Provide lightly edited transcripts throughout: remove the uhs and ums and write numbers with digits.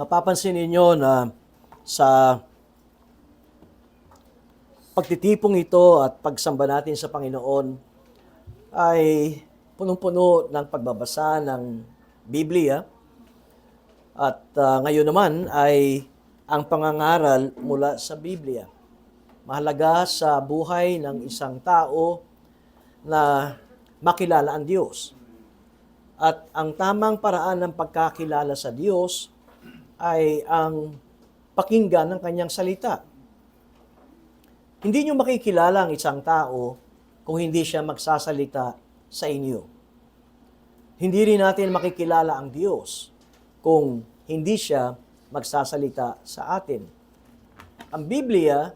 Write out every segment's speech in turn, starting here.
Mapapansin ninyo na sa pagtitipong ito at pagsamba natin sa Panginoon ay punong-puno ng pagbabasa ng Biblia. At ngayon naman ay ang pangangaral mula sa Biblia. Mahalaga sa buhay ng isang tao na makilala ang Diyos. At ang tamang paraan ng pagkakilala sa Diyos ay ang pakinggan ng kanyang salita. Hindi nyo makikilala ang isang tao kung hindi siya magsasalita sa inyo. Hindi rin natin makikilala ang Diyos kung hindi siya magsasalita sa atin. Ang Biblia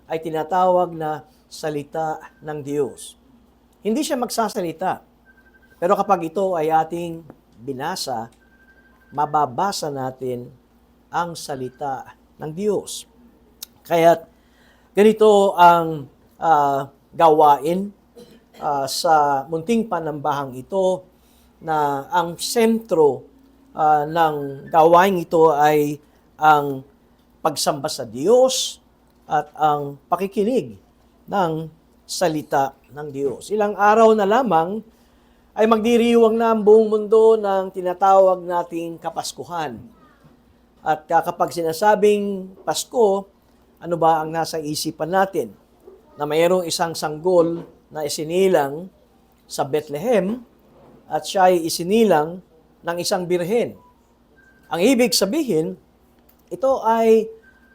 ay tinatawag na salita ng Diyos. Hindi siya magsasalita. Pero kapag ito ay ating binasa, mababasa natin ang salita ng Diyos. Kaya ganito ang gawain sa munting panambahang ito na ang sentro ng gawain ito ay ang pagsamba sa Diyos at ang pakikinig ng salita ng Diyos. Ilang araw na lamang ay magdiriwang na ang buong mundo ng tinatawag nating Kapaskuhan. At kapag sinasabing Pasko, ano ba ang nasa isipan natin? Na mayroong isang sanggol na isinilang sa Bethlehem at siya ay isinilang ng isang birhen. Ang ibig sabihin, ito ay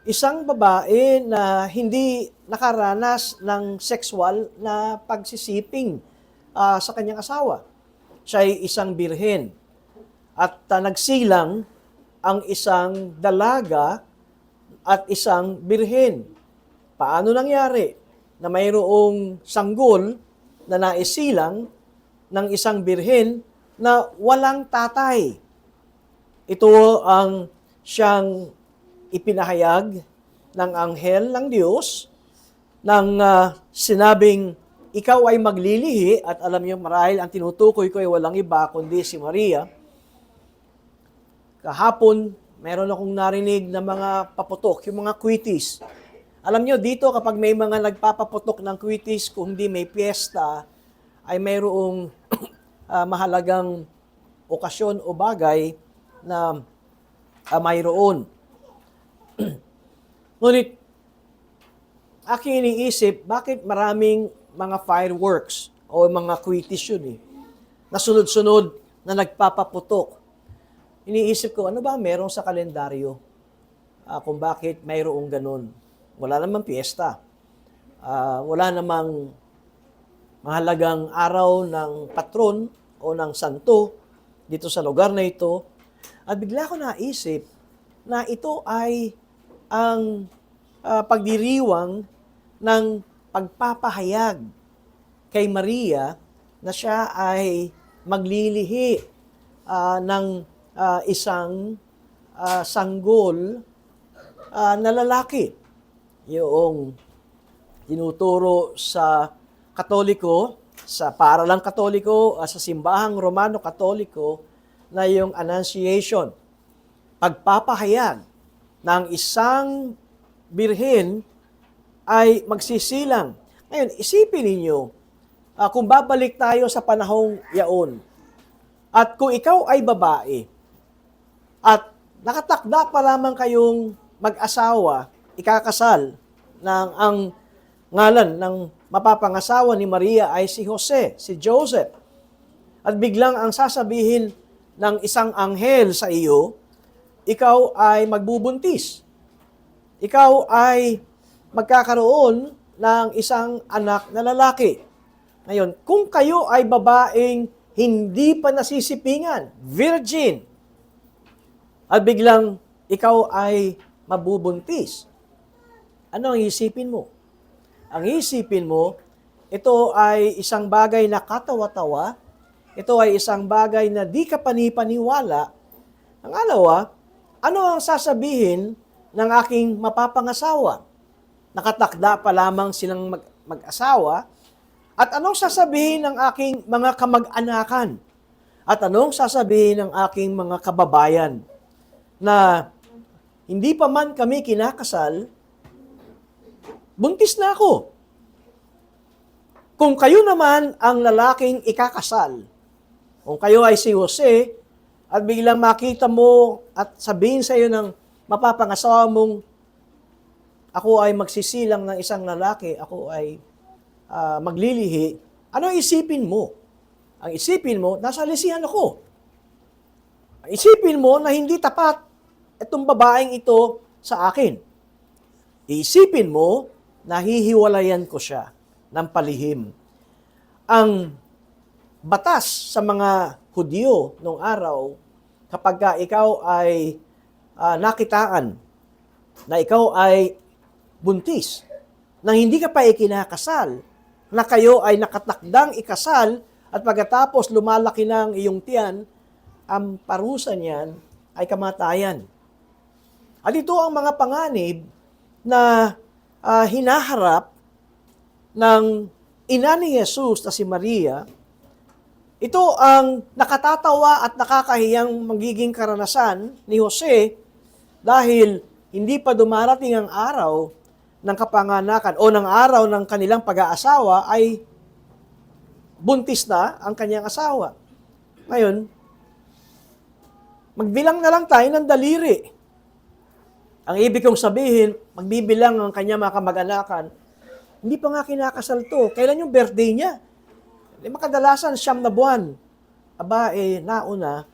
isang babae na hindi nakaranas ng sexual na pagsisiping sa kanyang asawa. Siya ay isang birhen. At nagsilang ang isang dalaga at isang birhen. Paano nangyari na mayroong sanggol na naisilang ng isang birhen na walang tatay? Ito ang siyang ipinahayag ng anghel ng Diyos nang sinabing, ikaw ay maglilihi, at alam niyo marahil ang tinutukoy ko ay walang iba kundi si Maria. Kahapon, meron akong narinig na mga paputok, yung mga kwitis. Alam niyo dito kapag may mga nagpapaputok ng kwitis, kung hindi may piyesta, ay mayroong mahalagang okasyon o bagay na mayroon. Ngunit, aking iniisip, bakit maraming mga fireworks o mga kwitis yun na sunod-sunod na nagpapaputok? Iniisip ko, ano ba meron sa kalendaryo kung bakit mayroong ganun? Wala namang piyesta. Wala namang mahalagang araw ng patron o ng santo dito sa lugar na ito. At bigla ko naisip na ito ay ang pagdiriwang ng pagpapahayag kay Maria na siya ay maglilihi ng isang sanggol na lalaki. Yung tinuturo sa Katoliko, sa paaralang Katoliko, sa simbahang Romano-Katoliko, na yung Annunciation. Pagpapahayag ng isang birhen ay magsisilang. Ngayon, isipin ninyo, kung babalik tayo sa panahong yaon, at kung ikaw ay babae, at nakatakda pa lamang kayong mag-asawa, ikakasal, ng ang ngalan ng mapapangasawa ni Maria ay si Jose, si Joseph. At biglang ang sasabihin ng isang anghel sa iyo, ikaw ay magbubuntis. Ikaw ay magkakaroon ng isang anak na lalaki. Ngayon, kung kayo ay babaeng hindi pa nasisipingan, virgin, at biglang ikaw ay mabubuntis, ano ang isipin mo? Ang isipin mo, ito ay isang bagay na katawa-tawa, ito ay isang bagay na di ka panipaniwala. Ang alawa, ano ang sasabihin ng aking mapapangasawa? Nakatakda pa lamang silang mag-asawa. At anong sasabihin ng aking mga kamag-anakan? At anong sasabihin ng aking mga kababayan na hindi pa man kami kinakasal, buntis na ako. Kung kayo naman ang lalaking ikakasal, kung kayo ay si Jose, at biglang makita mo at sabihin sa iyo ng mapapangasawa mong, ako ay magsisilang ng isang lalaki, ako ay maglilihi, ano isipin mo? Ang isipin mo, nasa lisihan ako. Ang isipin mo na hindi tapat itong babaeng ito sa akin. Isipin mo, nahihiwalayan ko siya ng palihim. Ang batas sa mga Hudyo noong araw, kapag ka ikaw ay nakitaan na ikaw ay buntis, na hindi ka pa ikinakasal, na kayo ay nakatakdang ikasal, at pagkatapos lumalaki na ang iyong tiyan, ang parusa niyan ay kamatayan. At ito ang mga panganib na hinaharap ng ina ni Jesus na si Maria. Ito ang nakatatawa at nakakahiyang magiging karanasan ni Jose dahil hindi pa dumarating ang araw ng kapanganakan o ng araw ng kanilang pag-aasawa ay buntis na ang kanyang asawa. Ngayon, magbilang na lang tayo ng daliri. Ang ibig kong sabihin, magbibilang ang kanya mga kamag-anakan, hindi pa nga kinakasal to. Kailan yung birthday niya? Makadalasan, 9 na buwan. Aba, nauna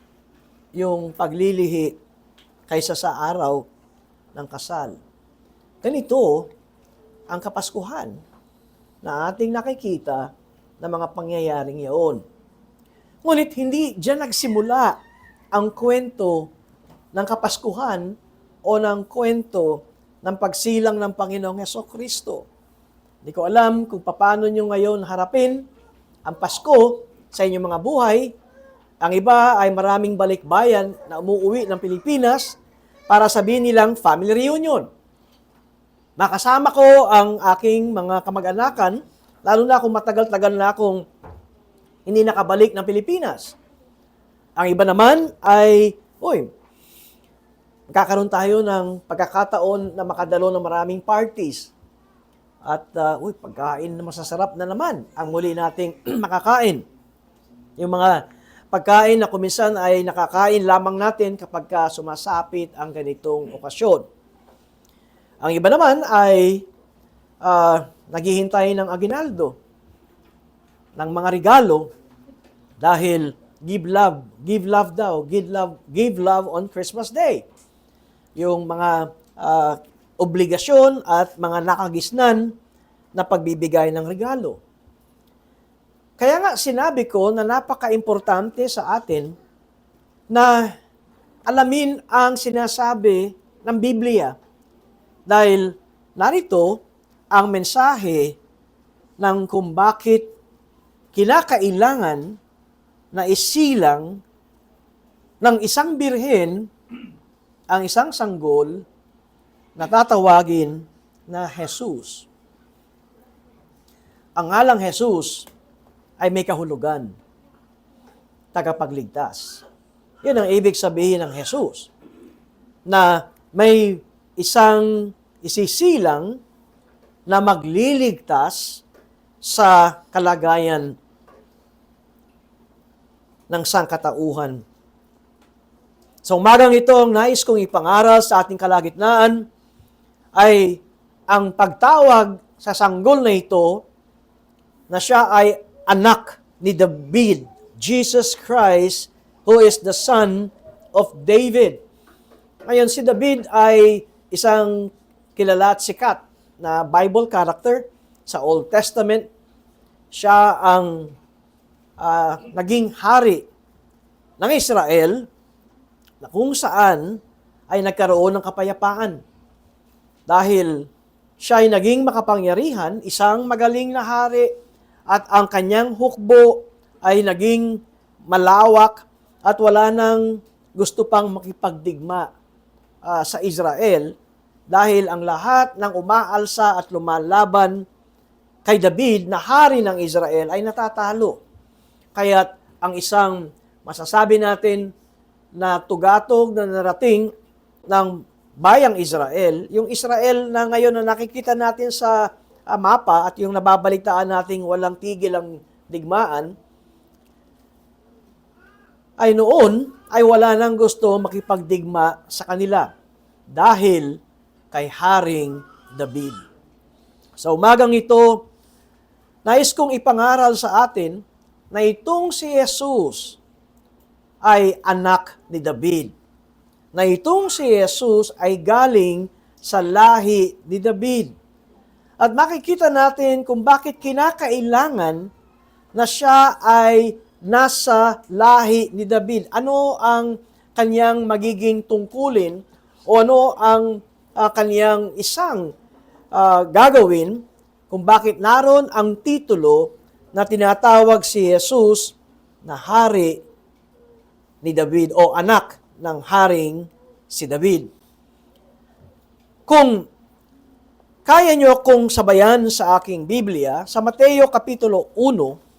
yung paglilihi kaysa sa araw ng kasal. Ganito ang Kapaskuhan na ating nakikita na mga pangyayaring iyon. Ngunit hindi diyan nagsimula ang kwento ng Kapaskuhan o ng kwento ng pagsilang ng Panginoong Hesukristo. Hindi ko alam kung paano nyo ngayon harapin ang Pasko sa inyong mga buhay. Ang iba ay maraming balikbayan na umuwi ng Pilipinas para sabihin nilang family reunion. Makasama ko ang aking mga kamag-anakan, lalo na kung matagal-tagal na akong hindi nakabalik ng Pilipinas. Ang iba naman ay, magkakaroon tayo ng pagkakataon na makadalo ng maraming parties. At, pagkain na masasarap na naman ang muli nating makakain. Yung mga pagkain na kuminsan ay nakakain lamang natin kapag sumasapit ang ganitong okasyon. Ang iba naman ay naghihintay ng aginaldo, ng mga regalo, dahil give love daw, give love on Christmas Day. Yung mga obligasyon at mga nakagisnan na pagbibigay ng regalo. Kaya nga sinabi ko na napaka-importante sa atin na alamin ang sinasabi ng Biblia dahil narito ang mensahe ng kung bakit kinakailangan na isilang ng isang birhen ang isang sanggol na tatawagin na Jesus. Ang ngalang Jesus ay may kahulugan, tagapagligtas. Yun ang ibig sabihin ng Jesus, na may isang isisilang na magliligtas sa kalagayan ng sangkatauhan. Sa umagang ito, ang nais kong ipangaral sa ating kalagitnaan ay ang pagtawag sa sanggol na ito na siya ay anak ni David, Jesus Christ, who is the son of David. Ngayon, si David ay isang kilala at sikat na Bible character sa Old Testament. Siya ang naging hari ng Israel na kung saan ay nagkaroon ng kapayapaan. Dahil siya ay naging makapangyarihan, isang magaling na hari, at ang kanyang hukbo ay naging malawak at wala nang gusto pang makipagdigma sa Israel dahil ang lahat ng umaalsa at lumalaban kay David na hari ng Israel ay natatalo. Kaya't ang isang masasabi natin na tugatog na narating ng bayang Israel, yung Israel na ngayon na nakikita natin sa mapa at yung nababalitaan nating walang tigil ang digmaan, ay noon ay wala nang gusto makipagdigma sa kanila dahil kay Haring David. Sa umagang ito, nais kong ipangaral sa atin na itong si Jesus ay anak ni David. Na itong si Jesus ay galing sa lahi ni David. At makikita natin kung bakit kinakailangan na siya ay nasa lahi ni David. Ano ang kanyang magiging tungkulin o ano ang kanyang isang gagawin kung bakit naroon ang titulo na tinatawag si Jesus na hari ni David o anak ng haring si David. Kung kaya nyo kung sabayan sa aking Biblia, sa Mateo Kapitulo 1,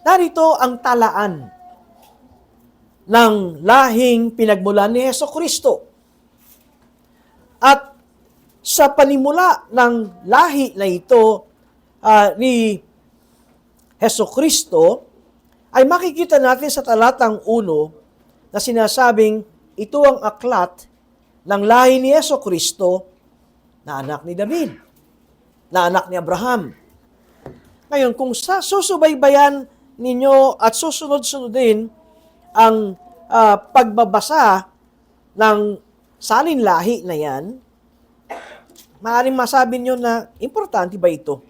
narito ang talaan ng lahing pinagmulan ni Hesukristo. At sa panimula ng lahi na ito ni Hesukristo, ay makikita natin sa talatang 1 na sinasabing ito ang aklat ng lahi ni Hesukristo na anak ni David, na anak ni Abraham. Ngayon, kung susubaybayan ninyo at susunod-sunodin ang pagbabasa ng salinlahi na yan, maaaring masabi nyo na importante ba ito?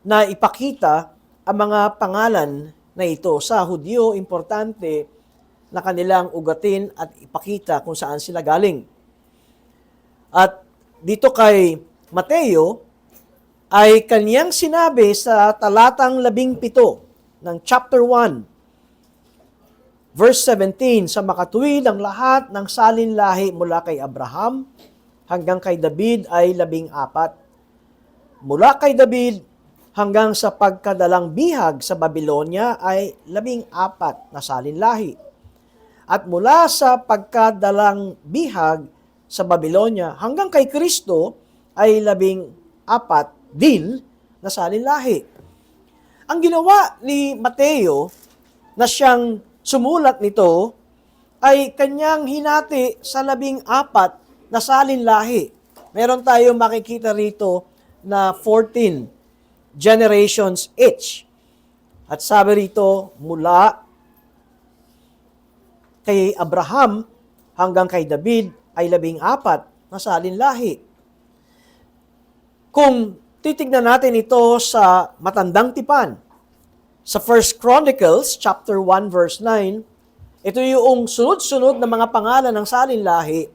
Na ipakita ang mga pangalan na ito sa Hudyo, importante na kanilang ugatin at ipakita kung saan sila galing. At dito kay Mateo, ay kaniyang sinabi sa talatang 17 ng chapter 1, verse 17, sa makatuwid ang lahat ng salinlahi mula kay Abraham hanggang kay David ay 14. Mula kay David hanggang sa pagkadalang bihag sa Babylonia ay 14 na salinlahi. At mula sa pagkadalang bihag sa Babylonia hanggang kay Kristo ay 14 din na salinlahi. Ang ginawa ni Mateo na siyang sumulat nito ay kanyang hinati sa 14 na salinlahi. Meron tayong makikita rito na 14 generations each. At sabi rito, mula kay Abraham hanggang kay David ay 14 na salinlahi. Kung titignan natin ito sa matandang tipan, sa 1 Chronicles chapter 1 verse 9, ito yung sunod-sunod na mga pangalan ng salinlahi,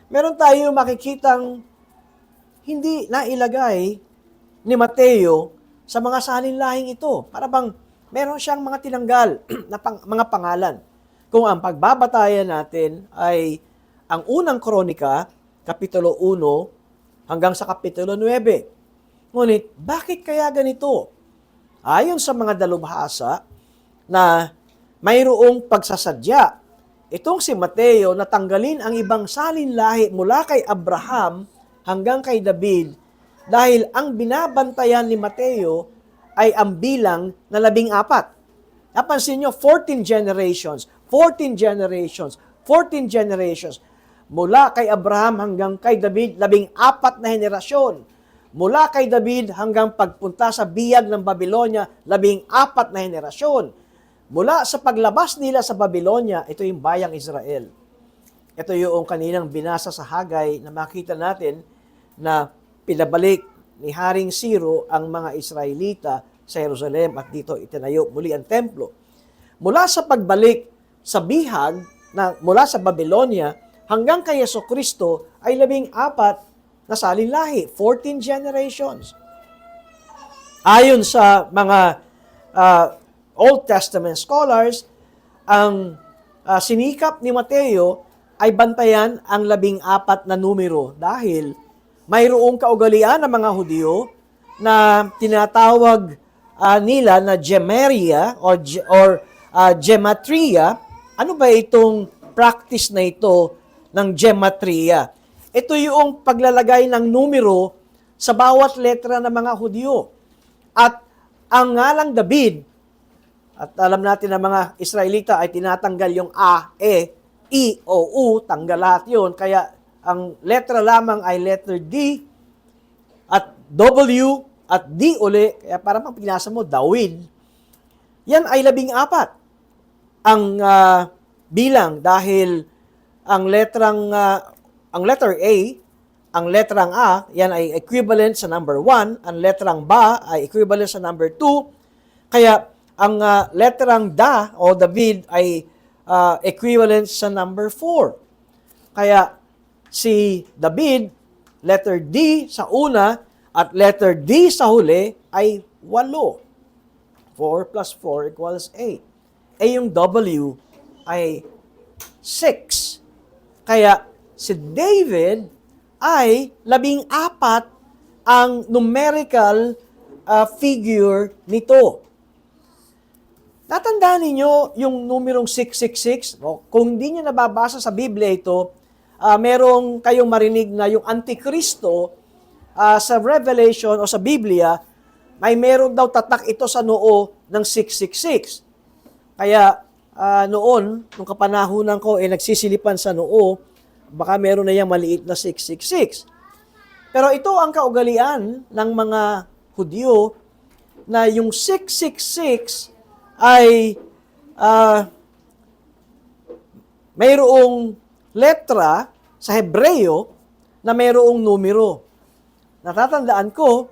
meron tayong makikitang hindi nailagay ni Mateo sa mga salinlahing ito. Para bang meron siyang mga tinanggal na mga pangalan. Kung ang pagbabatayan natin ay ang unang kronika, Kapitulo 1 hanggang sa Kapitulo 9. Ngunit, bakit kaya ganito? Ayon sa mga dalubhasa na mayroong pagsasadya, itong si Mateo na tanggalin ang ibang salinlahi mula kay Abraham hanggang kay David dahil ang binabantayan ni Mateo ay ang bilang na 14. Napansin nyo, 14 generations, 14 generations, 14 generations. Mula kay Abraham hanggang kay David, 14 na henerasyon. Mula kay David hanggang pagpunta sa biyag ng Babylonia, 14 na henerasyon. Mula sa paglabas nila sa Babylonia, ito yung bayang Israel. Ito yung kaninang binasa sa Hagay na makita natin na pinabalik ni Haring Ciro ang mga Israelita sa Jerusalem at dito itinayo muli ang templo. Mula sa pagbalik sa bihag na mula sa Babylonia hanggang kay Jesucristo ay 14 na salinlahi, 14 generations. Ayon sa mga Old Testament scholars, ang sinikap ni Mateo ay bantayan ang 14 na numero dahil mayroong kaugalian ng mga Hudyo na tinatawag nila na gematria or gematria Ano ba itong practice na ito ng gematria? Ito yung paglalagay ng numero sa bawat letra ng mga Hudyo. At ang ngalang David, at alam natin na mga Israelita ay tinatanggal yung A, E, I, O, U, tanggal lahat yun. Kaya ang letra lamang ay letter D, at W, at D uli. Kaya parang pag pinasa mo, Dawid. Yan ay 14 ang bilang dahil ang ang letter A, ang letrang A, yan ay equivalent sa number 1, ang letrang Ba ay equivalent sa number 2. Kaya ang letrang Da o David ay equivalent sa number 4. Kaya si David, letter D sa una at letter D sa huli ay 8. 4 plus 4 equals 8. Yung W ay 6. Kaya si David ay 14 ang numerical figure nito. Tatandaan ninyo yung numerong 666? Kung hindi nyo nababasa sa Biblia ito, merong kayong marinig na yung Antikristo sa Revelation o sa Biblia, may meron daw tatak ito sa noo ng 666. Kaya noon, nung kapanahunan ko, nagsisilipan sa noo, baka meron na yung maliit na 666. Pero ito ang kaugalian ng mga Hudyo na yung 666 ay mayroong letra sa Hebreo na mayroong numero. Natatandaan ko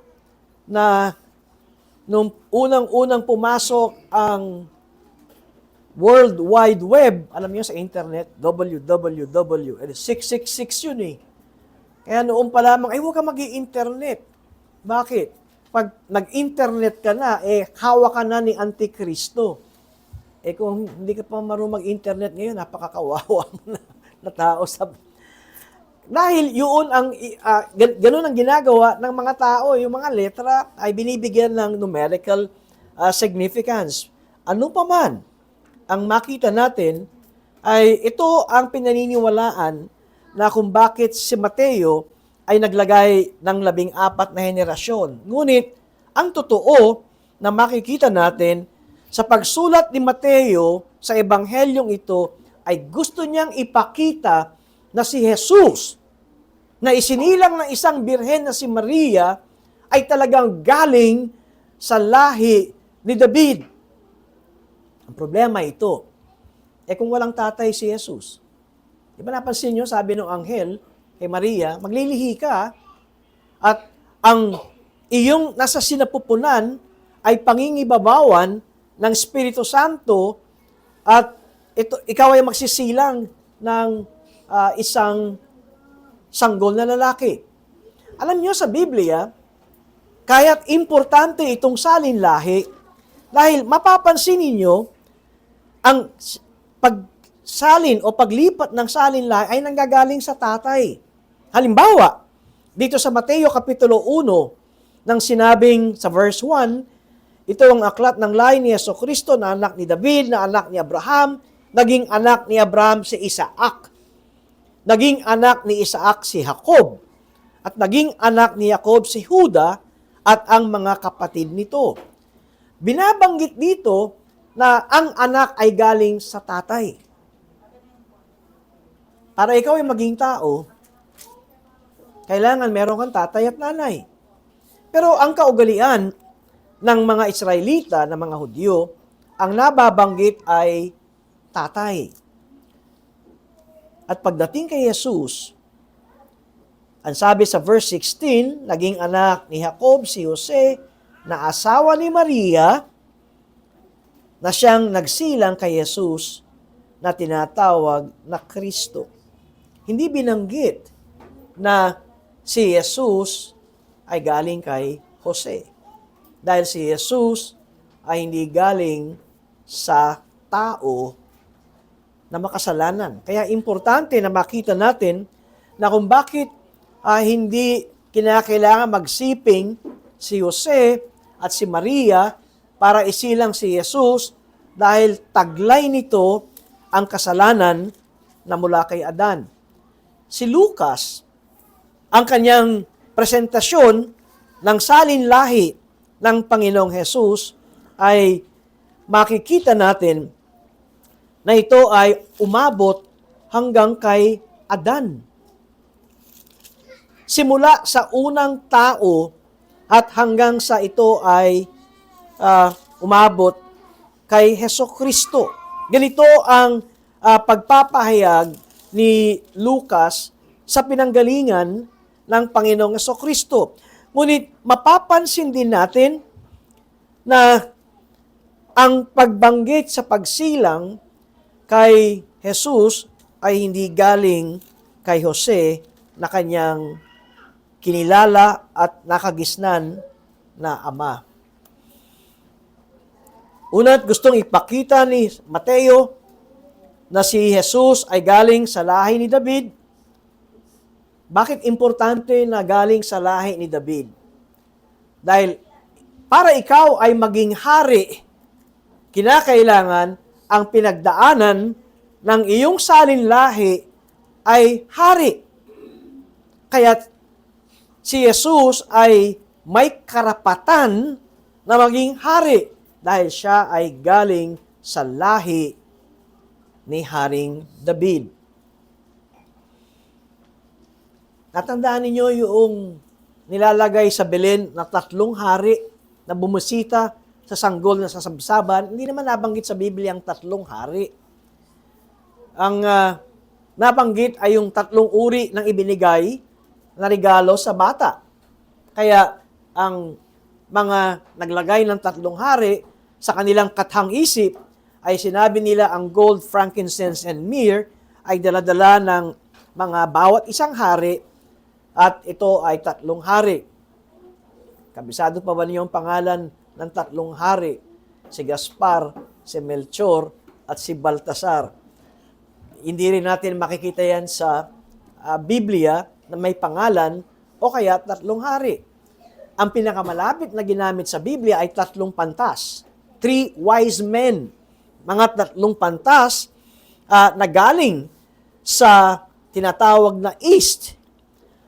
na nung unang-unang pumasok ang World Wide Web, alam niyo sa internet, www, 666 yun eh. Kaya noon pa lamang, huwag ka mag-i-internet. Bakit? Pag nag-internet ka na, hawa ka na ni Antikristo. Kung hindi ka pa marunong mag-internet ngayon, napakakawawa mo na tao. Dahil yun ganun ang ginagawa ng mga tao. Yung mga letra ay binibigyan ng numerical significance. Ano pa man ang makita natin, ay ito ang pinaniniwalaan na kung bakit si Mateo ay naglagay ng 14 na henerasyon. Ngunit, ang totoo na makikita natin sa pagsulat ni Mateo sa ebanghelyong ito ay gusto niyang ipakita na si Jesus, na isinilang ng isang birhen na si Maria, ay talagang galing sa lahi ni David. Ang problema ito, kung walang tatay si Jesus, di ba napansin nyo, sabi ng anghel kay Maria, maglilihi ka at ang iyong nasa sinapupunan ay pangingibabawan ng Espiritu Santo at ikaw ay magsisilang ng isang sanggol na lalaki. Alam nyo sa Biblia, kaya't importante itong salinlahi dahil mapapansin ninyo ang pagsalin o paglipat ng salinlahi ay nanggagaling sa tatay. Halimbawa, dito sa Mateo Kapitulo 1, nang sinabing sa verse 1, ito ang aklat ng lahi ni Jesucristo na anak ni David, na anak ni Abraham, naging anak ni Abraham si Isaac. Naging anak ni Isaac si Jacob. At naging anak ni Jacob si Juda at ang mga kapatid nito. Binabanggit dito na ang anak ay galing sa tatay. Para ikaw ay maging tao, kailangan meron kang tatay at nanay. Pero ang kaugalian ng mga Israelita, ng mga Hudyo, ang nababanggit ay tatay. At pagdating kay Jesus, ang sabi sa verse 16, naging anak ni Jacob si Jose, na asawa ni Maria, na siyang nagsilang kay Jesus na tinatawag na Kristo. Hindi binanggit na si Jesus ay galing kay Jose. Dahil si Jesus ay hindi galing sa tao na makasalanan. Kaya importante na makita natin na kung bakit hindi kinakailangan magsiping si Jose at si Maria para isilang si Jesus dahil taglay nito ang kasalanan na mula kay Adan. Si Lucas, ang kanyang presentasyon ng salinlahi ng Panginoong Hesus ay makikita natin na ito ay umabot hanggang kay Adan. Simula sa unang tao at hanggang sa ito ay umabot kay Hesukristo. Ganito ang pagpapahayag ni Lucas sa pinanggalingan ng Panginoong Hesukristo. Ngunit mapapansin din natin na ang pagbanggit sa pagsilang kay Jesus ay hindi galing kay Jose na kanyang kinilala at nakagisnan na ama. Una't gustong ipakita ni Mateo na si Jesus ay galing sa lahi ni David. Bakit importante na galing sa lahi ni David? Dahil para ikaw ay maging hari, kinakailangan ang pinagdaanan ng iyong salinlahi ay hari. Kaya si Jesus ay may karapatan na maging hari dahil siya ay galing sa lahi ni Haring David. Natandaan ninyo yung nilalagay sa Belen na 3 hari na bumusita sa sanggol na sasabsaban, hindi naman nabanggit sa Biblia ang 3 hari. Ang nabanggit ay yung 3 uri ng ibinigay na regalo sa bata. Kaya ang mga naglagay ng 3 hari sa kanilang kathang-isip ay sinabi nila ang gold, frankincense, and myrrh ay daladala ng mga bawat isang hari at ito ay 3 hari. Kabisado pa ba niyo ang pangalan ng 3 hari? Si Gaspar, si Melchor, at si Baltasar. Hindi rin natin makikita yan sa Biblia na may pangalan o kaya 3 hari. Ang pinakamalapit na ginamit sa Biblia ay 3 pantas. 3 wise men. Mga 3 pantas na galing sa tinatawag na East.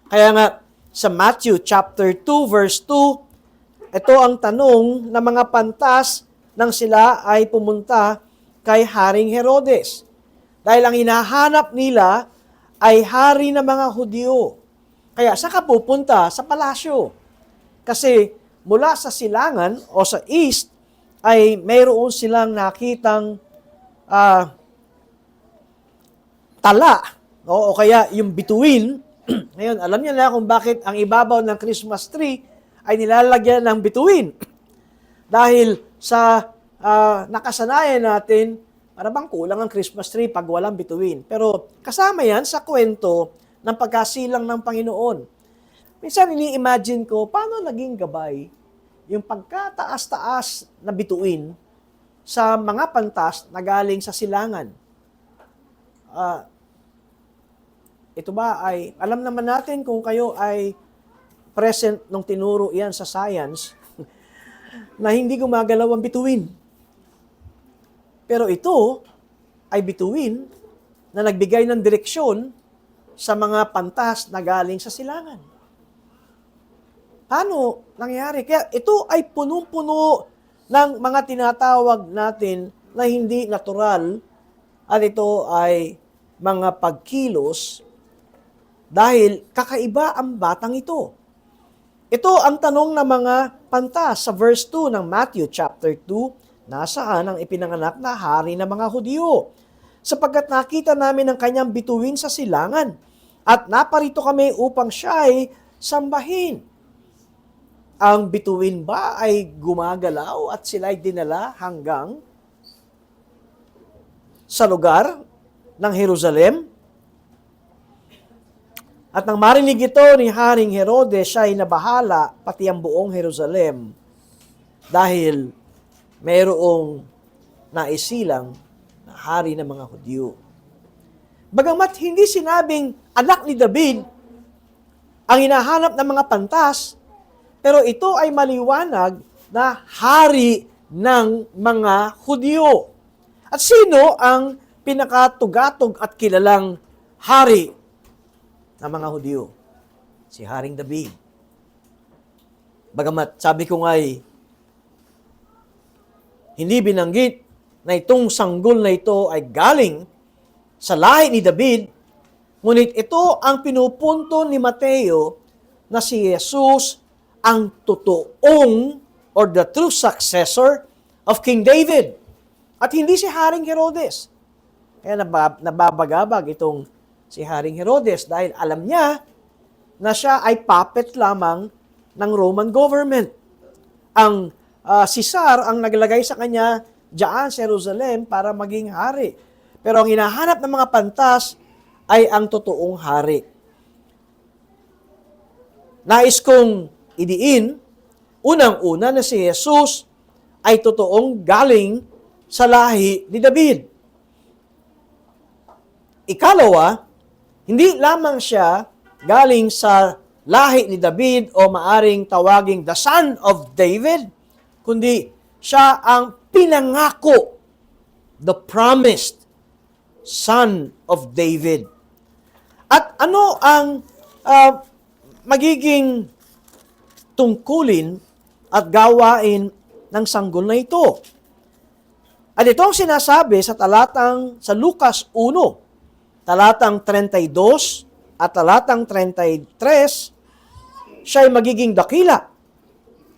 Kaya nga, sa Matthew chapter 2, verse 2, ito ang tanong ng mga pantas nang sila ay pumunta kay Haring Herodes. Dahil ang hinahanap nila ay hari ng mga Hudyo. Kaya saan ka pupunta? Sa palasyo. Kasi mula sa silangan o sa east ay mayroon silang nakitang tala o kaya yung bituin. Ngayon, alam niyo na kung bakit ang ibabaw ng Christmas tree ay nilalagyan ng bituin. Dahil sa nakasanayan natin, para bang kulang ang Christmas tree pag walang bituin. Pero kasama yan sa kwento ng pagkasilang ng Panginoon. Minsan ini-imagine ko, paano naging gabay yung pagkataas-taas na bituin sa mga pantas na galing sa silangan. Ito ba ay, alam naman natin kung kayo ay present nung tinuro yan sa science, na hindi gumagalaw ang bituin. Pero ito ay bituin na nagbigay ng direksyon sa mga pantas na galing sa silangan. Paano nangyari? Kaya ito ay punong-puno ng mga tinatawag natin na hindi natural at ito ay mga pagkilos dahil kakaiba ang batang ito. Ito ang tanong ng mga pantas sa verse 2 ng Matthew chapter 2, nasaan ang ipinanganak na hari ng mga Hudyo? Sapagkat nakita namin ang kanyang bituin sa silangan at naparito kami upang siya ay sambahin. Ang bituin ba ay gumagalaw at sila ay dinala hanggang sa lugar ng Jerusalem? At nang marinig ito ni Haring Herodes, siya ay nabahala pati ang buong Jerusalem dahil mayroong naisilang na hari ng mga Hudyo. Bagamat hindi sinabing anak ni David ang hinahanap ng mga pantas, pero ito ay maliwanag na hari ng mga Hudyo. At sino ang pinakatugatog at kilalang hari ng mga Hudyo, si Haring David. Bagamat sabi ko nga'y hindi binanggit na itong sanggol na ito ay galing sa lahi ni David, ngunit ito ang pinupunto ni Mateo na si Jesus ang totoong or the true successor of King David. At hindi si Haring Herodes. Kaya nababagabag itong si Haring Herodes dahil alam niya na siya ay puppet lamang ng Roman government. Ang Caesar ang naglagay sa kanya diyan sa Jerusalem para maging hari. Pero ang hinahanap ng mga pantas ay ang totoong hari. Nais kong idiin, unang-una na si Jesus ay totoong galing sa lahi ni David. Ikalawa, hindi lamang siya galing sa lahi ni David o maaring tawaging the son of David, kundi siya ang pinangako, the promised son of David. At ano ang magiging tungkulin at gawain ng sanggol na ito? At ito ang sinasabi sa Lucas 1, talatang 32 at talatang 33, siya ay magiging dakila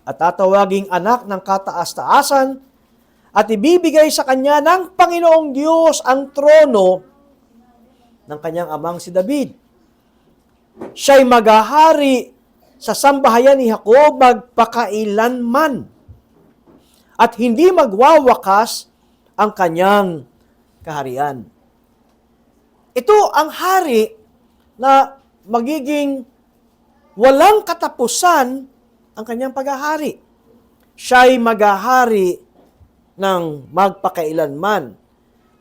at tatawaging anak ng kataas-taasan at ibibigay sa kanya ng Panginoong Diyos ang trono ng kanyang amang si David. Siya ay maghahari sa sambahayan ni Jacob magpakailanman at hindi magwawakas ang kanyang kaharian. Ito ang hari na magiging walang katapusan ang kanyang paghahari. Siya'y maghahari ng magpakailanman.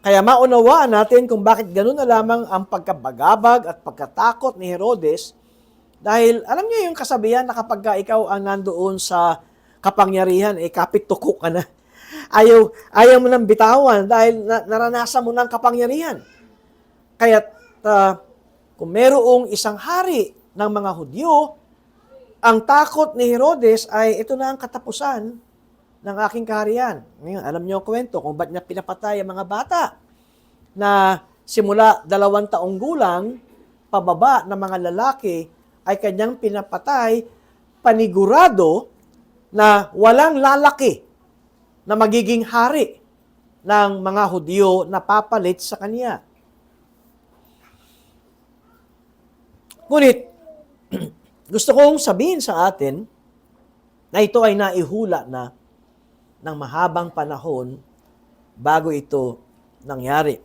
Kaya maunawaan natin kung bakit ganun na lamang ang pagkabagabag at pagkatakot ni Herodes dahil alam niya yung kasabihan na kapag ikaw ang nandoon sa kapangyarihan, kapit tuko ka na. Ayaw mo nang bitawan dahil naranasan mo ng kapangyarihan. Kaya kung merong isang hari ng mga Hudyo, ang takot ni Herodes ay ito na ang katapusan ng aking kaharian. Ngayon, alam niyo ang kwento kung ba't niya pinapatay ang mga bata na simula 2 taong gulang, pababa ng mga lalaki ay kanyang pinapatay panigurado na walang lalaki na magiging hari ng mga Hudyo na papalit sa kanya. Ngunit, gusto kong sabihin sa atin na ito ay naihula na ng mahabang panahon bago ito nangyari.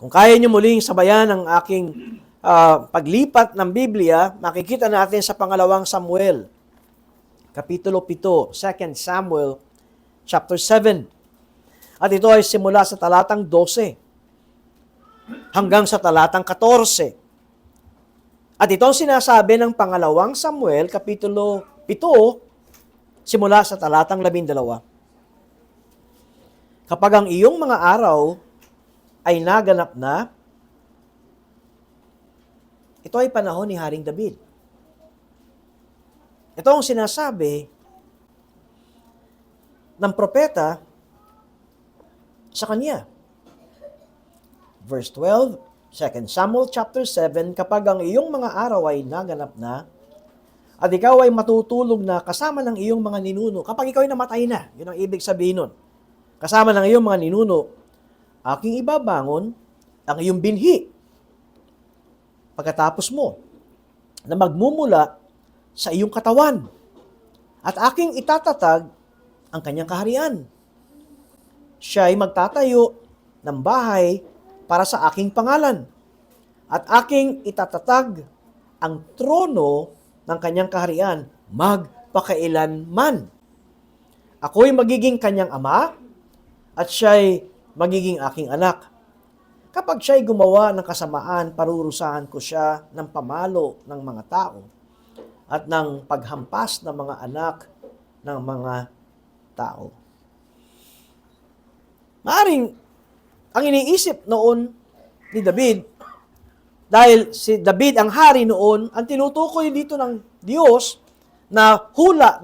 Kung kaya niyo muling sabayan ang aking paglipat ng Biblia, makikita natin sa pangalawang Samuel, Kapitulo 7, 2 Samuel, chapter 7. At ito ay simula sa talatang 12 hanggang sa talatang 14. At ito ang sinasabi ng pangalawang Samuel, Kapitulo 7, simula sa talatang 12. Kapag ang iyong mga araw ay naganap na, ito ay panahon ni Haring David. Ito ang sinasabi ng propeta sa kanya. Verse 12, 2 Samuel chapter 7, kapag ang iyong mga araw ay naganap na, at ikaw ay matutulog na kasama ng iyong mga ninuno, kapag ikaw ay namatay na, yun ang ibig sabihin nun, kasama ng iyong mga ninuno, aking ibabangon ang iyong binhi. Pagkatapos mo, na magmumula sa iyong katawan, at aking itatatag ang kanyang kaharian. Siya ay magtatayo ng bahay para sa aking pangalan, at aking itatatag ang trono ng kanyang kaharian magpakailanman. Ako'y magiging kanyang ama, at siya'y magiging aking anak. Kapag siya'y gumawa ng kasamaan, parurusahan ko siya ng pamalo ng mga tao at ng paghampas ng mga anak ng mga tao. Maaring ang iniisip noon ni David, dahil si David ang hari noon, ang tinutukoy dito ng Diyos na hula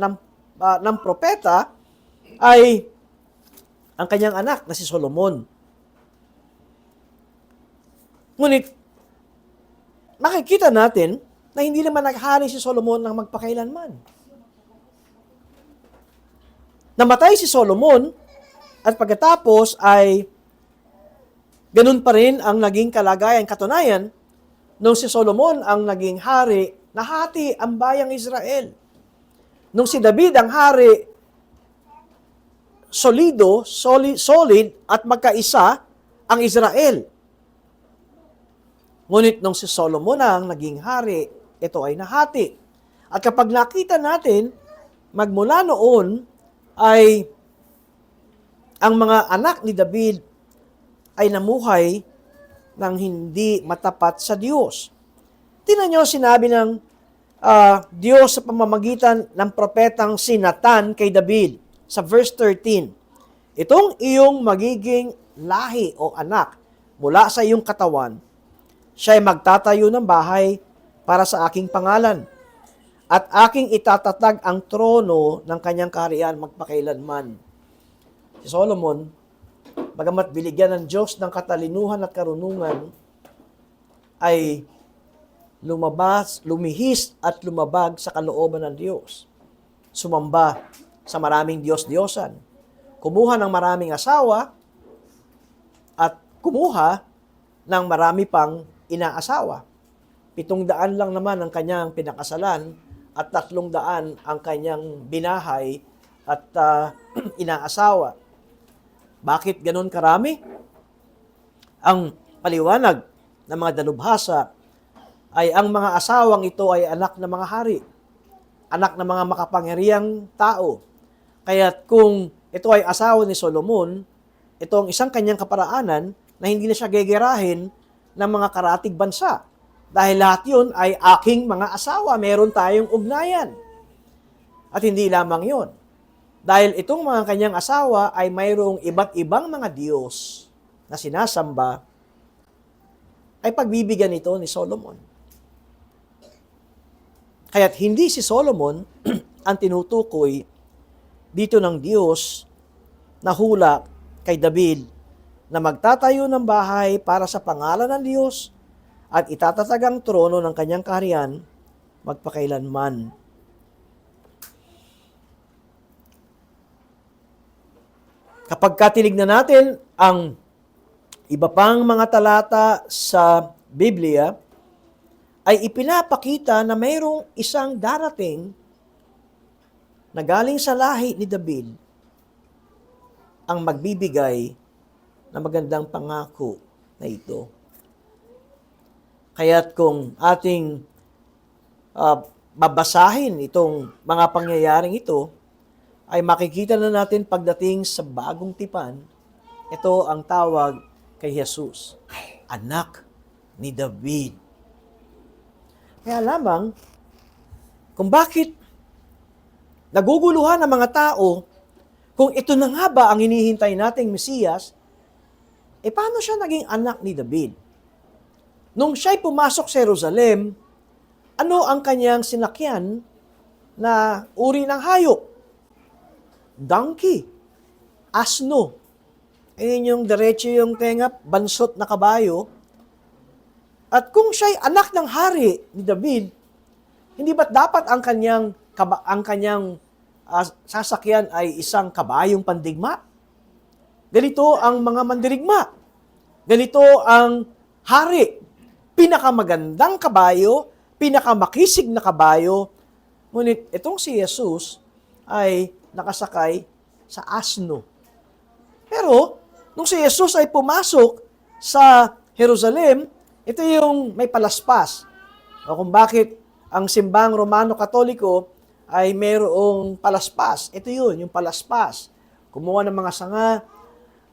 ng propeta ay ang kanyang anak na si Solomon. Ngunit, makikita natin na hindi naman naghari si Solomon ng magpakailanman. Namatay si Solomon at pagkatapos ay ganun pa rin ang naging kalagayan. Katunayan, nung si Solomon ang naging hari, nahati ang bayang Israel. Nung si David ang hari, solid at magkaisa ang Israel. Ngunit nung si Solomon ang naging hari, ito ay nahati. At kapag nakita natin, magmula noon ay ang mga anak ni David ay namuhay ng hindi matapat sa Diyos. Tingnan niyo, sinabi ng Diyos sa pamamagitan ng propetang si Nathan kay David sa verse 13. Itong iyong magiging lahi o anak mula sa iyong katawan, siya ay magtatayo ng bahay para sa aking pangalan at aking itatatag ang trono ng kanyang kaharian magpakailanman. Si Solomon, bagamat binigyan ng Diyos ng katalinuhan at karunungan, ay lumihis at lumabag sa kalooban ng Diyos. Sumamba sa maraming Diyos-Diyosan. Kumuha ng maraming asawa at kumuha ng marami pang inaasawa. 700 lang naman ang kanyang pinakasalan at 300 ang kanyang binahay at inaasawa. Bakit ganun karami? Ang paliwanag ng mga dalubhasa ay ang mga asawang ito ay anak ng mga hari, anak ng mga makapangyarihang tao. Kaya't kung ito ay asawa ni Solomon, ito ang isang kanyang kaparaanan na hindi na siya gegerahin ng mga karatig bansa. Dahil lahat yun ay aking mga asawa, meron tayong ugnayan. At hindi lamang yun. Dahil itong mga kanyang asawa ay mayroong iba't ibang mga Diyos na sinasamba, ay pagbibigyan ito ni Solomon. Kaya't hindi si Solomon ang tinutukoy dito ng Diyos na hula kay David na magtatayo ng bahay para sa pangalan ng Diyos at itatatag ang trono ng kanyang kaharian magpakailanman. Kapag katinignan natin ang iba pang mga talata sa Biblia, ay ipinapakita na mayroong isang darating na galing sa lahi ni David ang magbibigay na magandang pangako na ito. Kaya't kung ating babasahin itong mga pangyayaring ito, ay makikita na natin pagdating sa bagong tipan, ito ang tawag kay Jesus, anak ni David. Kaya lamang, kung bakit naguguluhan ang mga tao, kung ito na nga ba ang hinihintay nating Mesiyas, paano siya naging anak ni David? Nung siya'y pumasok sa Jerusalem, ano ang kanyang sinakyan na uri ng hayop? Donkey, asno. Ayun yung diretso yung tenga, bansot na kabayo. At kung siya'y anak ng hari ni David, hindi ba't dapat ang kanyang sasakyan ay isang kabayong pandigma? Ganito ang mga mandirigma. Ganito ang hari. Pinakamagandang kabayo, pinakamakisig na kabayo. Ngunit itong si Jesus ay nakasakay sa asno. Pero, nung si Jesus ay pumasok sa Jerusalem, ito yung may palaspas. O kung bakit ang simbang Romano-Katoliko ay mayroong palaspas. Ito yun, yung palaspas. Kumuha ng mga sanga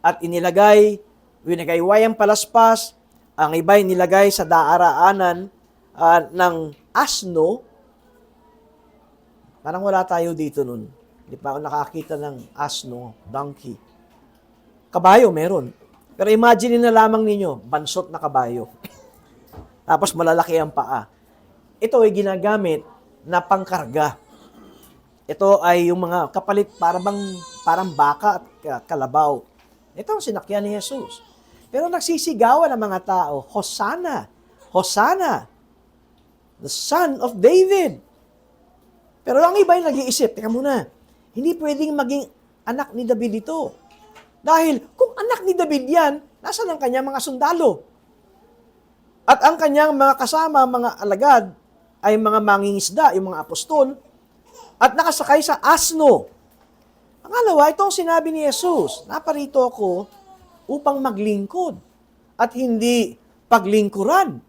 at winagayway ang palaspas, ang iba'y nilagay sa daaraanan ng asno. Parang wala tayo dito nun. Hindi pa ako nakakita ng asno, donkey. Kabayo meron. Pero imagine na lamang ninyo, bansot na kabayo. Tapos malalaki ang paa. Ito ay ginagamit na pangkarga. Ito ay yung mga kapalit parang baka at kalabaw. Ito ang sinakyan ni Jesus. Pero nagsisigawan ang mga tao, Hosanna! Hosanna! The Son of David! Pero ang iba ay nag-iisip, teka muna, hindi pwedeng maging anak ni David ito. Dahil kung anak ni David yan, nasaan ang kanyang mga sundalo? At ang kanyang mga kasama, mga alagad, ay mga mangingisda, yung mga apostol, at nakasakay sa asno. Pangalawa, itong sinabi ni Jesus, naparito ako upang maglingkod at hindi paglingkuran.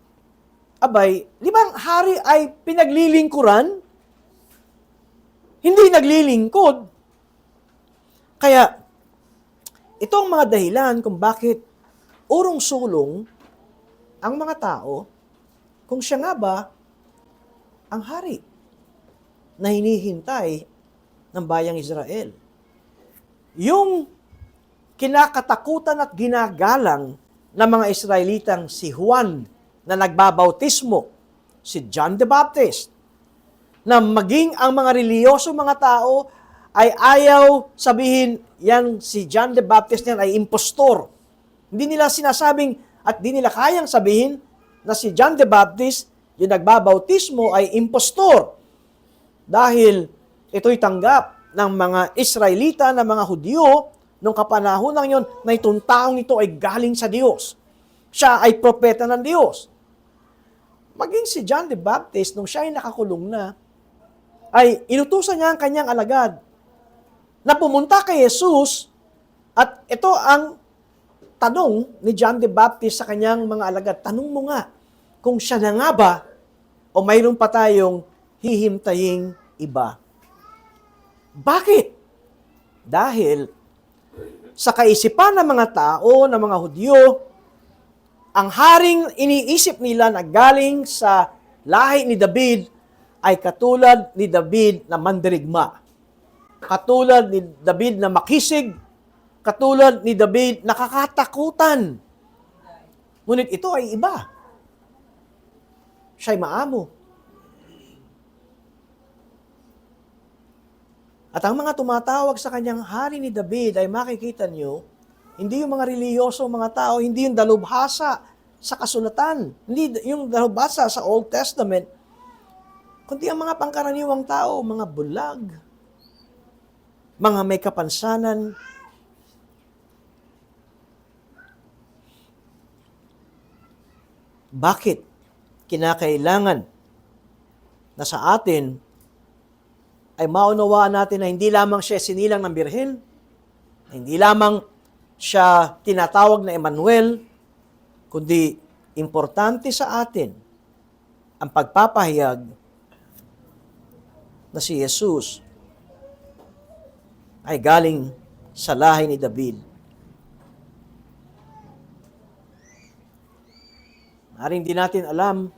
Abay, di ba ang hari ay pinaglilingkuran? Hindi naglilingkod. Kaya, ito ang mga dahilan kung bakit urong-sulong ang mga tao kung siya nga ba ang hari na hinihintay ng bayang Israel. Yung kinakatakutan at ginagalang ng mga Israelitang si Juan na nagbabautismo, si John the Baptist, na maging ang mga reliyoso mga tao ay ayaw sabihin yan si John the Baptist yan ay impostor. Hindi nila sinasabing at di nila kayang sabihin na si John the Baptist yung nagbabautismo ay impostor. Dahil ito'y tanggap ng mga Israelita, ng mga Hudyo, nung kapanahon lang yon na itong taong ito ay galing sa Diyos. Siya ay propeta ng Diyos. Maging si John the Baptist, nung siya ay nakakulong na, ay inutusan niya ang kanyang alagad na pumunta kay Jesus at ito ang tanong ni John the Baptist sa kanyang mga alagad. Tanong mo nga kung siya na nga ba o mayroon pa tayong hihintaying iba. Bakit? Dahil sa kaisipan ng mga tao, ng mga Hudyo, ang haring iniisip nila na galing sa lahi ni David ay katulad ni David na mandirigma. Katulad ni David na makisig. Katulad ni David na kakatakutan. Ngunit ito ay iba. Siya'y maamo. At ang mga tumatawag sa kanyang hari ni David ay makikita nyo, hindi yung mga reliyoso mga tao, hindi yung dalubhasa sa kasulatan, hindi yung dalubhasa sa Old Testament, kundi ang mga pangkaraniwang tao, mga bulag, mga may kapansanan. Bakit kinakailangan na sa atin ay maunawaan natin na hindi lamang siya sinilang ng birhen, hindi lamang siya tinatawag na Emmanuel, kundi importante sa atin ang pagpapahayag na si Jesus ay galing sa lahi ni David. Maring di natin alam,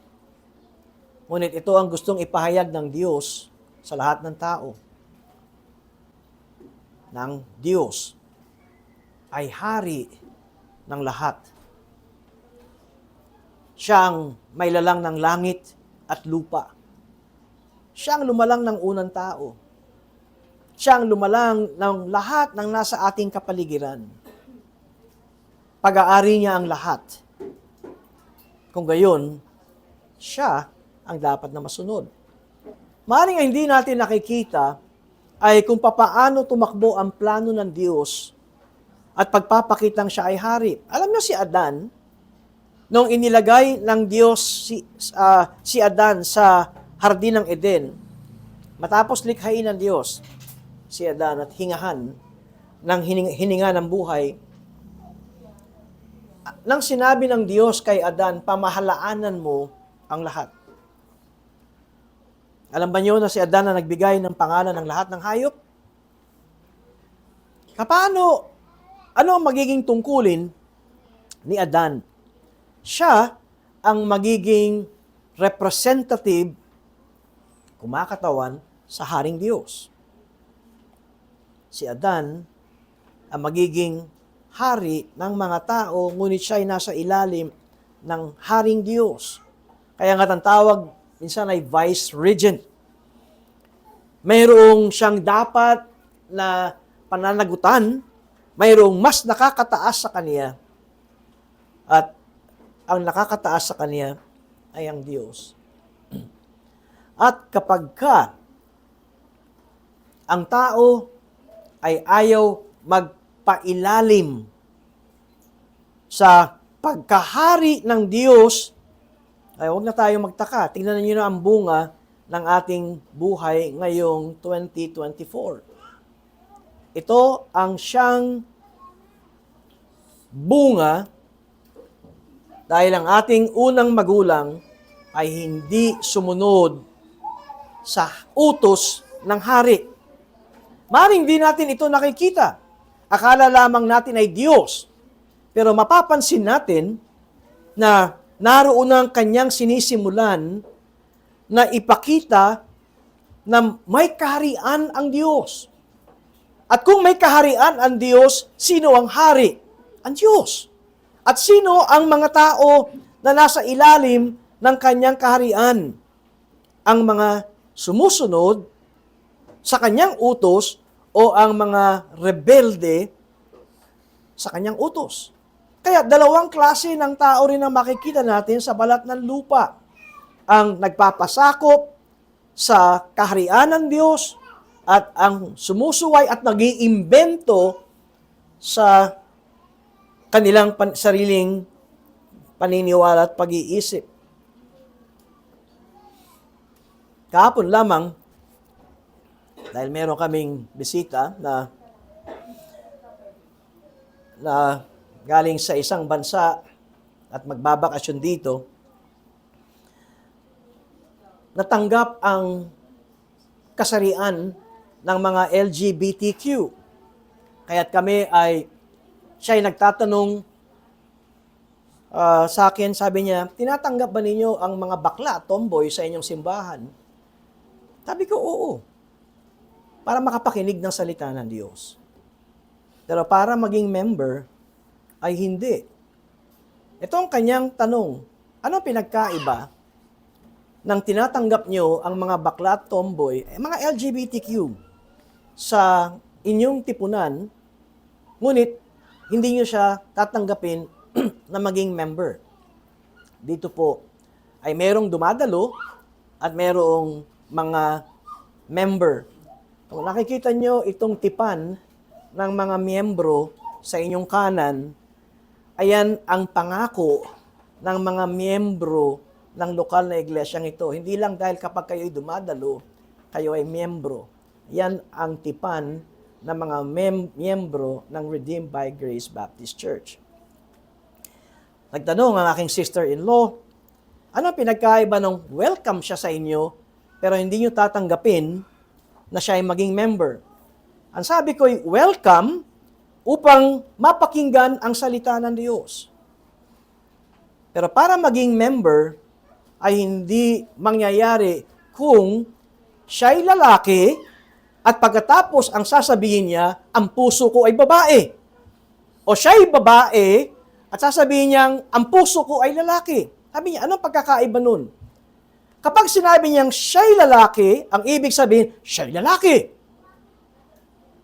ngunit ito ang gustong ipahayag ng Diyos sa lahat ng tao. Ng Diyos ay hari ng lahat. Siyang may lalang ng langit at lupa. Siyang lumalang ng unang tao. Siyang lumalang ng lahat ng nasa ating kapaligiran. Pag-aari niya ang lahat. Kung gayon, siya ang dapat na masunod. Maaaring hindi natin nakikita ay kung papaano tumakbo ang plano ng Diyos at pagpapakitang siya ay hari. Alam niyo si Adan, nung inilagay ng Diyos si Adan sa Hardin ng Eden, matapos likhain ng Diyos si Adan at hingahan ng hininga ng buhay, nang sinabi ng Diyos kay Adan, pamahalaanan mo ang lahat. Alam ba niyo na si Adan na nagbigay ng pangalan ng lahat ng hayop? Paano? Ano ang magiging tungkulin ni Adan? Siya ang magiging representative, kumakatawan, sa Haring Diyos. Si Adan ang magiging hari ng mga tao, ngunit siya ay nasa ilalim ng Haring Diyos. Kaya nga ang tawag minsan ay vice-regent. Mayroong siyang dapat na pananagutan, mayroong mas nakakataas sa kanya, at ang nakakataas sa kanya ay ang Diyos. At kapag ka ang tao ay ayaw magpailalim sa pagkahari ng Diyos, ay huwag na tayo magtaka. Tingnan niyo na ang bunga ng ating buhay ngayong 2024. Ito ang siyang bunga dahil ang ating unang magulang ay hindi sumunod sa utos ng hari. Maring di natin ito nakikita. Akala lamang natin ay Diyos. Pero mapapansin natin na naroon ang kanyang sinisimulan na ipakita na may kaharian ang Diyos. At kung may kaharian ang Diyos, sino ang hari? Ang Diyos. At sino ang mga tao na nasa ilalim ng kanyang kaharian? Ang mga sumusunod sa kanyang utos o ang mga rebelde sa kanyang utos. Kaya dalawang klase ng tao rin ang makikita natin sa balat ng lupa. Ang nagpapasakop sa kaharian ng Diyos at ang sumusuway at nag-iimbento sa kanilang sariling paniniwala at pag-iisip. Kahapon lamang, dahil meron kaming bisita na galing sa isang bansa at magbabakasyon dito, natanggap ang kasarian ng mga LGBTQ. Kaya't siya ay nagtatanong sa akin, sabi niya, tinatanggap ba ninyo ang mga bakla, tomboy sa inyong simbahan? Sabi ko, oo. Para makapakinig ng salita ng Diyos. Pero para maging member, ay hindi. Ito ang kanyang tanong. Ano pinagkaiba ng tinatanggap nyo ang mga bakla at tomboy, mga LGBTQ, sa inyong tipunan, ngunit hindi nyo siya tatanggapin na maging member? Dito po ay merong dumadalo at merong mga member. Kung nakikita nyo itong tipan ng mga miyembro sa inyong kanan, ayan ang pangako ng mga miyembro ng lokal na iglesyang ito. Hindi lang dahil kapag kayo'y dumadalo, kayo ay miyembro. Yan ang tipan ng mga miyembro ng Redeemed by Grace Baptist Church. Nagtanong ang aking sister-in-law, ano pinagkaiba ng welcome siya sa inyo, pero hindi nyo tatanggapin na siya ay maging member? Ang sabi ko'y welcome upang mapakinggan ang salita ng Diyos. Pero para maging member, ay hindi mangyayari kung siya'y lalaki at pagkatapos ang sasabihin niya, ang puso ko ay babae. O siya'y babae at sasabihin niyang, ang puso ko ay lalaki. Sabi niya, anong pagkakaiba nun? Kapag sinabi niyang siya'y lalaki, ang ibig sabihin, siya'y lalaki.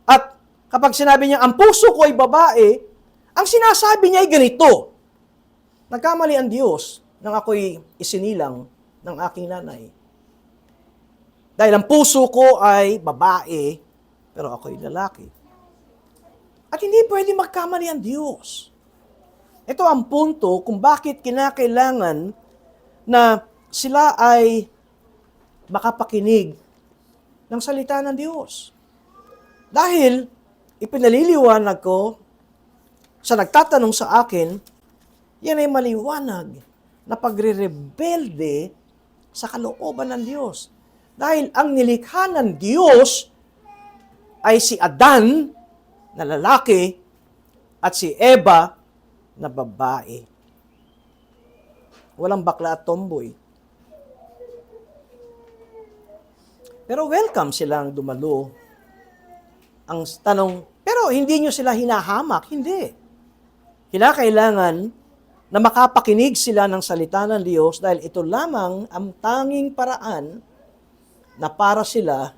At kapag sinabi niya, ang puso ko ay babae, ang sinasabi niya ay ganito. Nagkamali ang Diyos nang ako'y isinilang ng aking nanay. Dahil ang puso ko ay babae, pero ako'y lalaki. At hindi pwede magkamali ang Diyos. Ito ang punto kung bakit kinakailangan na sila ay makapakinig ng salita ng Diyos. Dahil ipinaliliwanag ko sa nagtatanong sa akin, yan ay maliwanag na pagre-rebelde sa kalooban ng Diyos. Dahil ang nilikha ng Diyos ay si Adan na lalaki at si Eva na babae. Walang bakla at tomboy. Pero welcome silang dumalo. Ang tanong, pero hindi nyo sila hinahamak? Hindi. Kinakailangan na makapakinig sila ng salita ng Diyos dahil ito lamang ang tanging paraan na para sila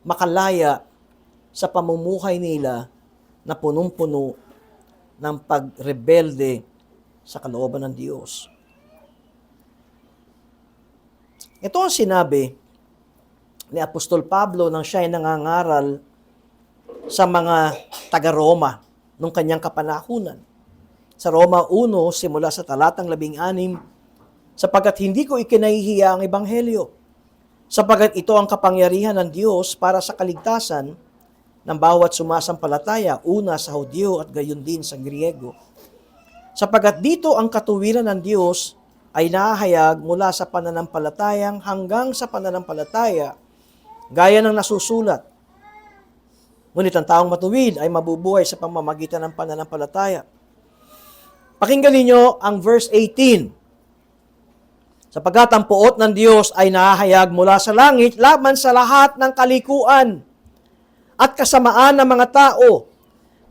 makalaya sa pamumuhay nila na punong-puno ng pagrebelde sa kalooban ng Diyos. Ito ang sinabi ni Apostol Pablo nang siya ay nangangaral sa mga taga-Roma nung kanyang kapanahunan. Sa Roma 1, simula sa talatang 16, sapagkat hindi ko ikinahihiya ang Ebanghelyo, sapagkat ito ang kapangyarihan ng Diyos para sa kaligtasan ng bawat sumasampalataya, una sa Hudyo at gayon din sa Griego. Sapagkat dito ang katuwiran ng Diyos ay nahahayag mula sa pananampalatayang hanggang sa pananampalataya, gaya ng nasusulat. Ngunit ang taong matuwid ay mabubuhay sa pamamagitan ng pananampalataya. Pakinggan ninyo ang verse 18. Sapagkat ang puot ng Diyos ay nahahayag mula sa langit laban sa lahat ng kalikuan at kasamaan ng mga tao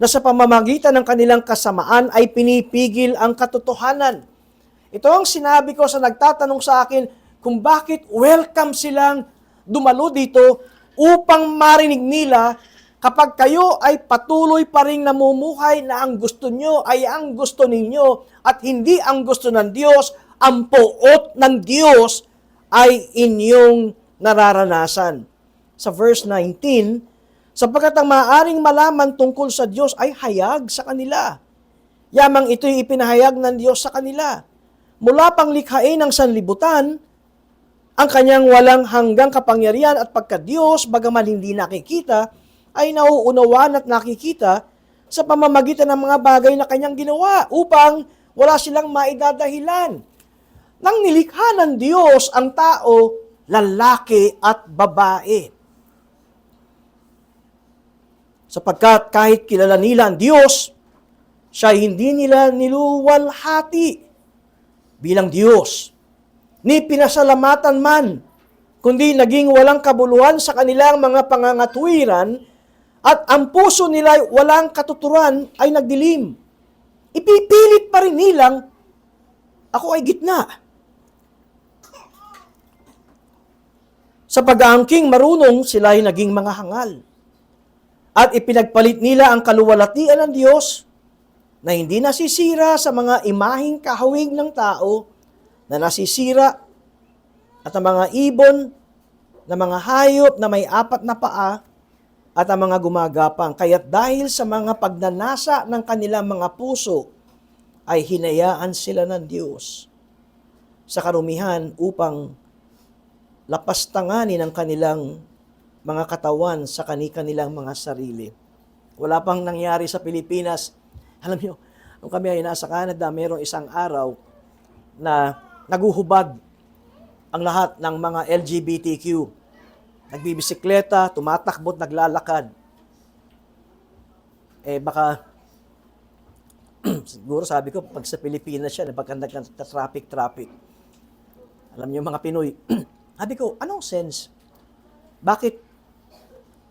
na sa pamamagitan ng kanilang kasamaan ay pinipigil ang katotohanan. Ito ang sinabi ko sa nagtatanong sa akin kung bakit welcome silang dumalo dito upang marinig nila kapag kayo ay patuloy pa rin namumuhay na ang gusto nyo ay ang gusto ninyo at hindi ang gusto ng Diyos, ang puot ng Diyos ay inyong nararanasan. Sa verse 19, sapagkat ang maaaring malaman tungkol sa Diyos ay hayag sa kanila. Yamang ito'y ipinahayag ng Diyos sa kanila. Mula pang likhain ng sanlibutan, ang kanyang walang hanggang kapangyarihan at pagka-Diyos, bagaman hindi nakikita, ay nauunawan at nakikita sa pamamagitan ng mga bagay na kanyang ginawa upang wala silang maidadahilan. Nang nilikha ng Diyos ang tao, lalaki at babae. Sapagkat kahit kilala nila ang Diyos, siya hindi nila niluwalhati bilang Diyos, ni pinasalamatan man, kundi naging walang kabuluhan sa kanilang mga pangangatwiran at ang puso nila walang katuturan ay nagdilim. Ipipilit pa rin nilang, ako ay gitna. Sa pag-aangking marunong, sila ay naging mga hangal. At ipinagpalit nila ang kaluwalhatian ng Diyos na hindi nasisira sa mga imaheng kahawig ng tao na nasisira at ang mga ibon na mga hayop na may 4 na paa at ang mga gumagapang. Kaya't dahil sa mga pagnanasa ng kanilang mga puso ay hinayaan sila ng Diyos sa karumihan upang lapastanganin ang kanilang mga katawan sa kanilang mga sarili. Wala pang nangyari sa Pilipinas. Alam niyo, nung kami ay nasa Canada, mayroong isang araw na naguhubad ang lahat ng mga LGBTQ. Nagbibisikleta, tumatakbot, naglalakad. Baka, siguro sabi ko, pag sa Pilipinas siya, pagka nagka-traffic. Alam niyo mga Pinoy, sabi ko, anong sense? Bakit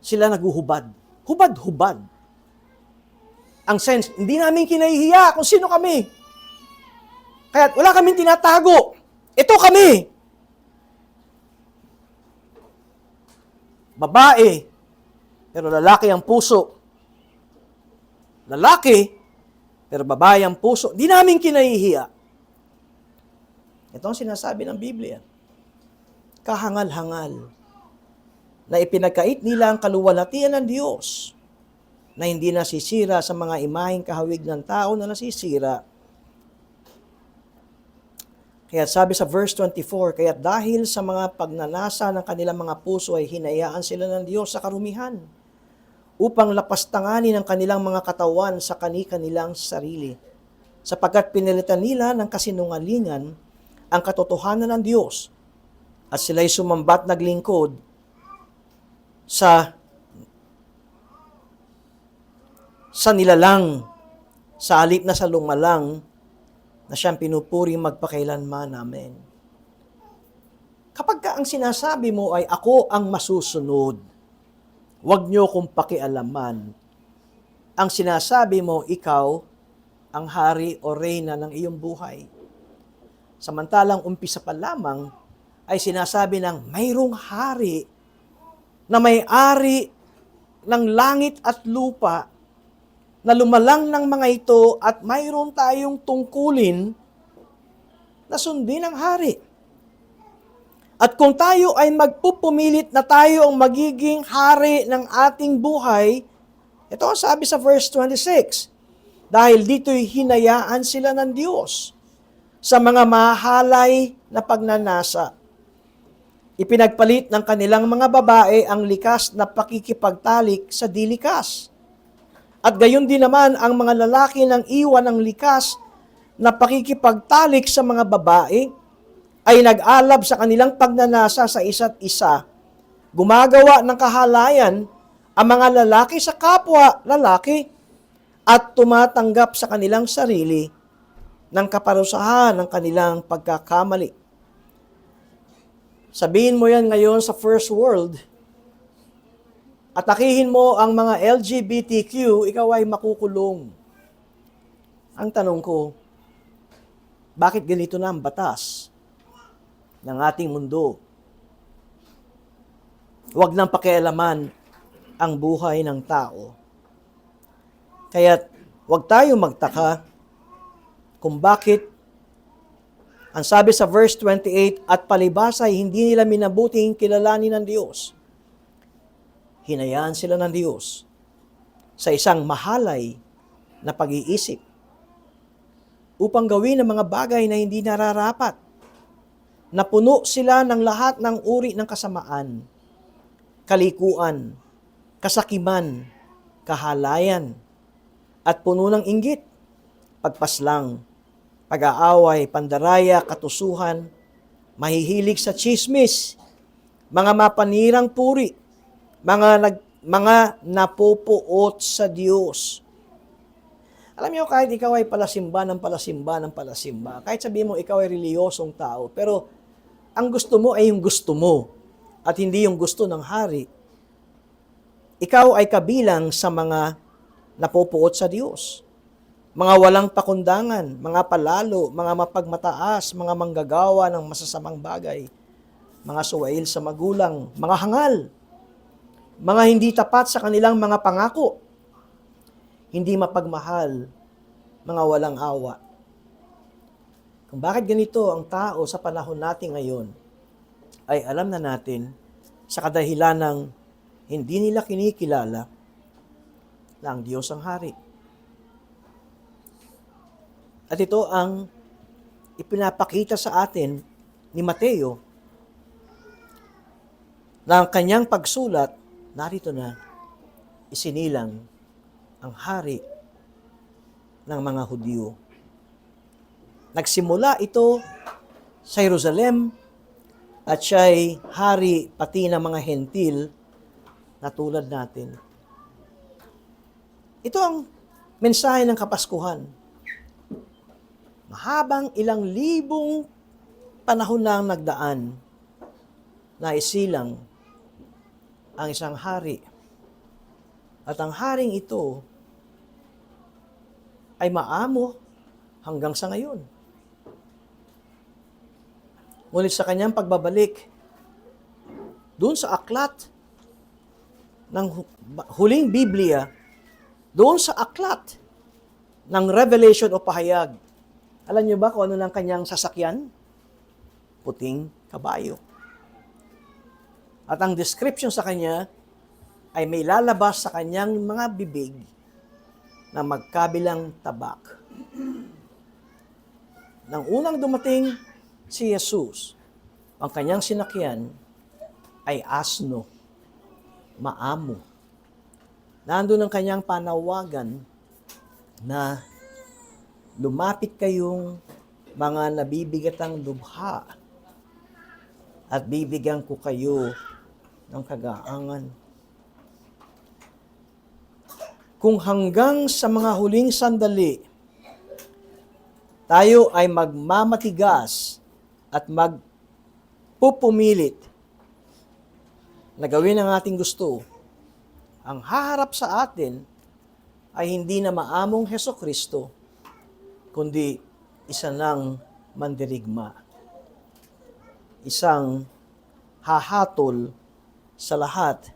sila naguhubad? Hubad-hubad. Ang sense, hindi namin kinahihiya kung sino kami. Kaya wala kaming tinatago. Ito kami. Babae, pero lalaki ang puso. Lalaki, pero babae ang puso. Hindi namin kinahihiya. Ito ang sinasabi ng Biblia. Kahangal-hangal na ipinagkait nila ang kaluwalhatian ng Diyos na hindi nasisira sa mga imaheng kahawig ng tao na nasisira. Kaya sabi sa verse 24, kaya dahil sa mga pagnanasa ng kanilang mga puso ay hinayaan sila ng Diyos sa karumihan upang lapastanganin ang kanilang mga katawan sa kanilang sarili. Sapagkat pinilitan nila ng kasinungalingan ang katotohanan ng Diyos at sila'y sumambat naglingkod sa nilalang, sa halip na sa lumalang na siyang pinupuri magpakailanman. Amen. Kapag ang sinasabi mo ay ako ang masusunod, huwag niyo kong pakialaman. Ang sinasabi mo, ikaw ang hari o reyna ng iyong buhay. Samantalang umpisa pa lamang ay sinasabi ng mayroong hari na may-ari ng langit at lupa na lumalang ng mga ito at mayroon tayong tungkulin na sundin ang hari. At kung tayo ay magpupumilit na tayo ang magiging hari ng ating buhay, ito ang sabi sa verse 26, dahil dito'y hinayaan sila ng Diyos sa mga mahalay na pagnanasa. Ipinagpalit ng kanilang mga babae ang likas na pakikipagtalik sa dilikas. At gayon din naman ang mga lalaki ng iwan ng likas na pakikipagtalik sa mga babae ay nag-alab sa kanilang pagnanasa sa isa't isa. Gumagawa ng kahalayan ang mga lalaki sa kapwa lalaki at tumatanggap sa kanilang sarili ng kaparusahan ng kanilang pagkakamali. Sabihin mo yan ngayon sa first world, atakihin mo ang mga LGBTQ, ikaw ay makukulong. Ang tanong ko, bakit ganito na ang batas ng ating mundo? Huwag nang pakialaman ang buhay ng tao. Kaya't huwag tayo magtaka kung bakit ang sabi sa verse 28, at palibas ay hindi nila minabuting kilalanin ng Diyos. Hinayaan sila ng Diyos sa isang mahalay na pag-iisip upang gawin ang mga bagay na hindi nararapat. Napuno sila ng lahat ng uri ng kasamaan, kalikuan, kasakiman, kahalayan, at puno ng inggit, pagpaslang, pag-aaway, pandaraya, katusuhan, mahihilig sa chismis, mga mapanirang puri, mga napupuot sa Diyos. Alam niyo, kahit ikaw ay palasimba, kahit sabihin mo ikaw ay reliyosong tao, pero ang gusto mo ay yung gusto mo at hindi yung gusto ng hari, ikaw ay kabilang sa mga napupuot sa Diyos. Mga walang pakundangan, mga palalo, mga mapagmataas, mga manggagawa ng masasamang bagay, mga suwail sa magulang, mga hangal, mga hindi tapat sa kanilang mga pangako, hindi mapagmahal, mga walang awa. Kung bakit ganito ang tao sa panahon natin ngayon, ay alam na natin sa kadahilan ng hindi nila kinikilala na ang Diyos ang hari. At ito ang ipinapakita sa atin ni Mateo na ang kanyang pagsulat, narito na, isinilang ang hari ng mga Hudyo. Nagsimula ito sa Jerusalem at siya'y hari pati ng mga hentil na tulad natin. Ito ang mensahe ng Kapaskuhan. Mahabang ilang libong panahon na ang nagdaan na isilang ang isang hari. At ang haring ito ay maamo hanggang sa ngayon. Ngunit sa kanyang pagbabalik, doon sa aklat ng huling Biblia, doon sa aklat ng Revelation o pahayag, alam niyo ba kung ano ng kanyang sasakyan? Puting kabayo. At ang description sa kanya ay may lalabas sa kanyang mga bibig na magkabilang tabak. Nang unang dumating si Jesus, ang kanyang sinakyan ay asno, maamo. Nandun ang kanyang panawagan na lumapit kayong mga nabibigatang lubha at bibigyan ko kayo ng kagaangan. Kung hanggang sa mga huling sandali, tayo ay magmamatigas at magpupumilit na gawin ang ating gusto, ang haharap sa atin ay hindi na maamong Hesukristo, kundi isa ng mandirigma. Isang hahatol sa lahat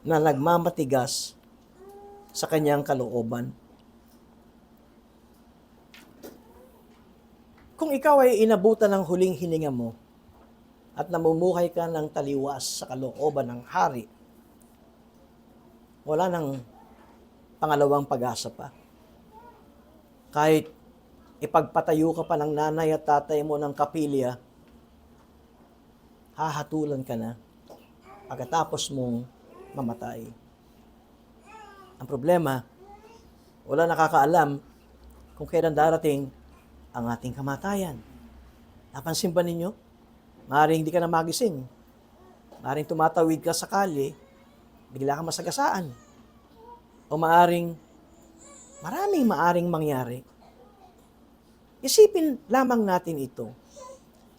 na nagmamatigas sa kanyang kalooban. Kung ikaw ay inabutan ng huling hininga mo at namumuhay ka ng taliwas sa kalooban ng hari, wala nang pangalawang pag-asa pa. Kahit ipagpatayo ka pa ng nanay at tatay mo ng kapilya, hahatulan ka na pagkatapos mong mamatay. Ang problema, wala nakakaalam kung kailan darating ang ating kamatayan. Napansin ba ninyo? Maaaring hindi ka na magising. Maaaring tumatawid ka sa kalye, bigla kang masagasaan. O maraming maaring mangyari. Isipin lamang natin ito.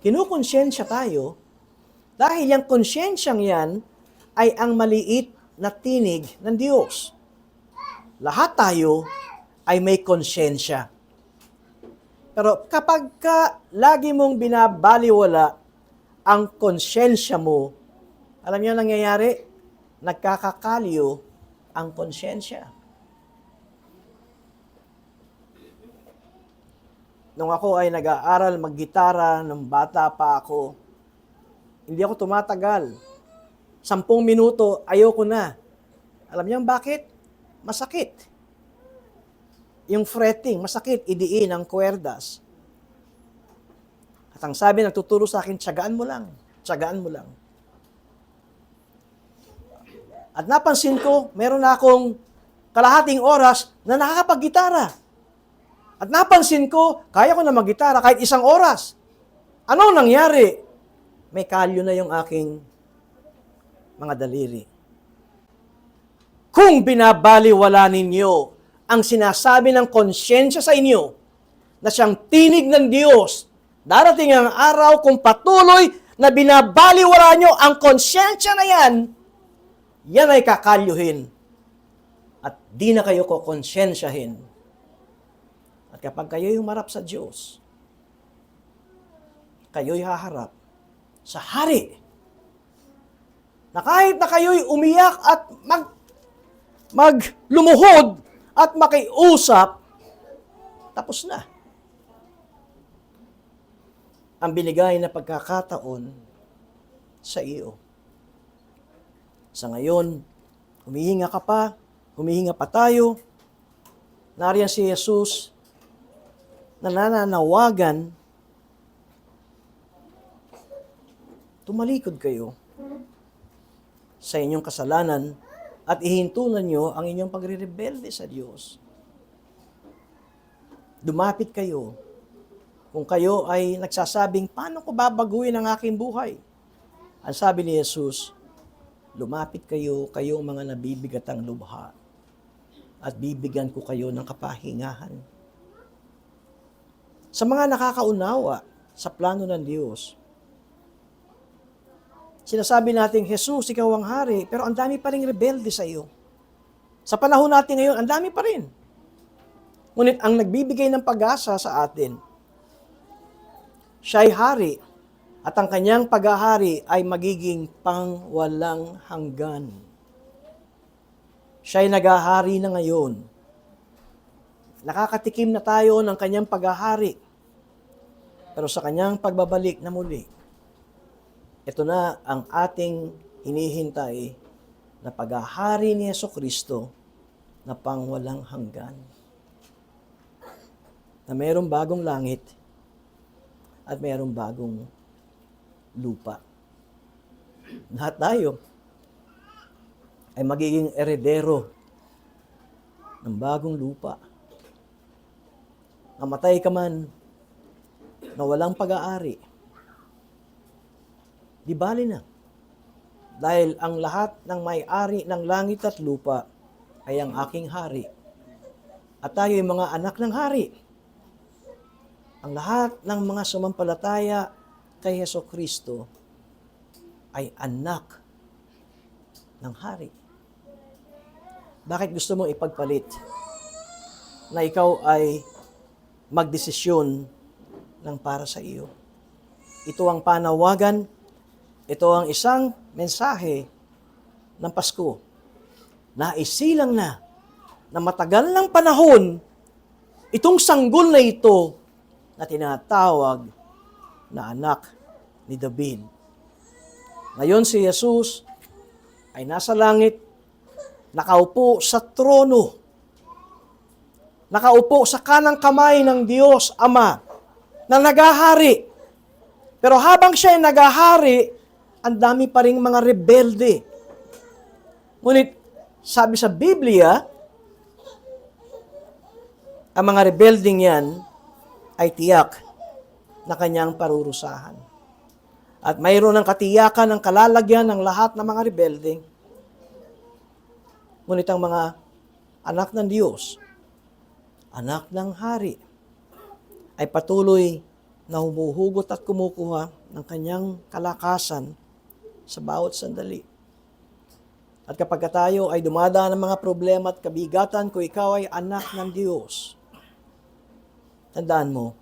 Kinukonsensya tayo dahil yung konsensyang yan ay ang maliit na tinig ng Diyos. Lahat tayo ay may konsensya. Pero kapag lagi mong binabaliwala ang konsensya mo, alam niyo ang nangyayari? Nagkakakalyo ang konsensya. Nung ako ay nag-aaral maggitara, nung bata pa ako, hindi ako tumatagal. 10 minuto, ayoko na. Alam niyo bakit? Masakit. Yung fretting, masakit, idiin ang kwerdas. At ang sabi, nagtuturo sa akin, tiyagaan mo lang. Tiyagaan mo lang. At napansin ko, meron na akong kalahating oras na nakakapag-gitara. At napansin ko, kaya ko na mag-gitara kahit 1 oras. Ano nangyari? May kalyo na yung aking mga daliri. Kung binabaliwala ninyo ang sinasabi ng konsyensya sa inyo na siyang tinig ng Diyos, darating ang araw kung patuloy na binabaliwala nyo ang konsyensya na yan ay kakalyuhin at di na kayo kokonsensyahin. At kapag kayo'y humarap sa Diyos, kayo'y haharap sa hari na kahit na kayo'y umiyak at maglumuhod at makiusap, tapos na. Ang binigay na pagkakataon sa iyo. Sa ngayon, humihinga pa tayo. Nariyan si Jesus na nananawagan, tumalikod kayo sa inyong kasalanan at ihintunan nyo ang inyong pagre-rebelde sa Diyos. Dumapit kayo kung kayo ay nagsasabing, paano ko babaguhin ang aking buhay? Ang sabi ni Jesus, lumapit kayo, kayong mga nabibigatang lubha, at bibigyan ko kayo ng kapahingahan. Sa mga nakakaunawa sa plano ng Diyos, sinasabi natin, Jesus, ikaw ang hari, pero ang dami pa rin rebelde sa iyo. Sa panahon natin ngayon, ang dami pa rin. Ngunit ang nagbibigay ng pag-asa sa atin, siya'y hari, at ang kanyang paghahari ay magiging pangwalang hanggan. Siya'y naghahari na ngayon. Nakakatikim na tayo ng kanyang paghahari. Pero sa kanyang pagbabalik na muli, ito na ang ating hinihintay na paghahari ni Jesucristo na pangwalang hanggan. Na mayroong bagong langit at mayroong bagong lupa. Lahat tayo ay magiging eredero ng bagong lupa. Namatay ka man na walang pag-aari, di bali na. Dahil ang lahat ng may-ari ng langit at lupa ay ang aking hari. At tayo ay mga anak ng hari. Ang lahat ng mga sumampalataya kay Jesucristo ay anak ng hari. Bakit gusto mo ipagpalit na ikaw ay magdesisyon ng para sa iyo. Ito ang panawagan, ito ang isang mensahe ng Pasko na isilang na matagal ng panahon itong sanggol na ito na tinatawag na anak ni David. Ngayon si Jesus ay nasa langit, nakaupo sa trono, nakaupo sa kanang kamay ng Diyos Ama na naghahari. Pero habang siya ay naghahari, ang dami pa ring mga rebelde. Ngunit sabi sa Biblia, ang mga rebelding yan ay tiyak na kanyang parurusahan. At mayroon ng katiyakan ng kalalagyan ng lahat ng mga rebelding. Ngunit ang mga anak ng Diyos, anak ng hari, ay patuloy na humuhugot at kumukuha ng kanyang kalakasan sa bawat sandali. At kapag tayo ay dumadaan ng mga problema at kabigatan, kung ikaw ay anak ng Diyos, tandaan mo,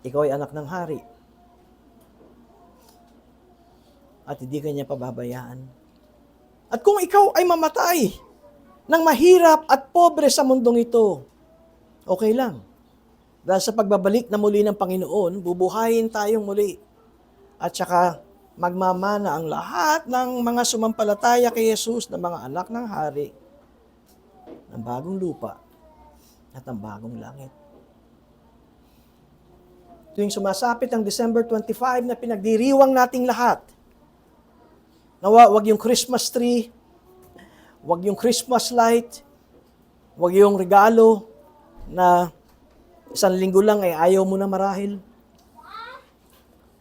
ikaw ay anak ng hari. At hindi ka niya pababayaan. At kung ikaw ay mamatay ng mahirap at pobre sa mundong ito, okay lang. Dahil sa pagbabalik na muli ng Panginoon, bubuhayin tayong muli. At saka magmamana ang lahat ng mga sumampalataya kay Jesus na mga anak ng hari ng bagong lupa at ng bagong langit. Tuwing sumasapit ang December 25 na pinagdiriwang nating lahat, nawa, wag yung Christmas tree, wag yung Christmas light, wag yung regalo na isang linggo lang ay ayaw mo na marahil.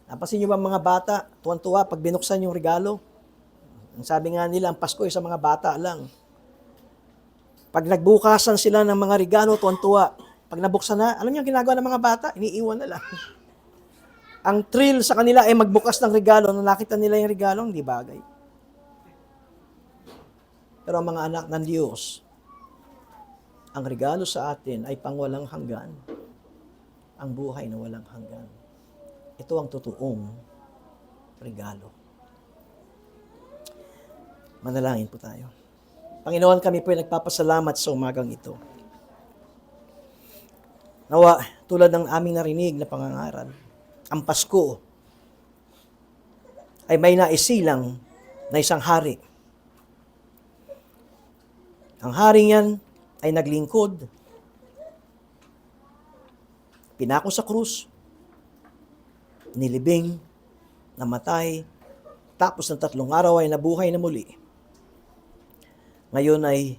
Napansin niyo ba mga bata, tuwan-tuwa pag binuksan yung regalo? Ang sabi nga nila, ang Pasko ay sa mga bata lang. Pag nagbukasan sila ng mga regalo, tuwan-tuwa. Pag nabuksan na, alam niyo ang ginagawa ng mga bata? Iniiwan na lang. Ang thrill sa kanila ay magbukas ng regalo, nung nakita nila yung regalo, hindi bagay. Pero ang mga anak ng Diyos, ang regalo sa atin ay pangwalang hanggan. Ang buhay na walang hanggan. Ito ang totoong regalo. Manalangin po tayo. Panginoon, kami po ay nagpapasalamat sa umagang ito. Nawa, tulad ng aming narinig na pangangaral, ang Pasko ay may naisilang na isang hari. Ang haring yan ay naglingkod, pinako sa krus, nilibing, namatay, tapos ng 3 araw ay nabuhay na muli. Ngayon ay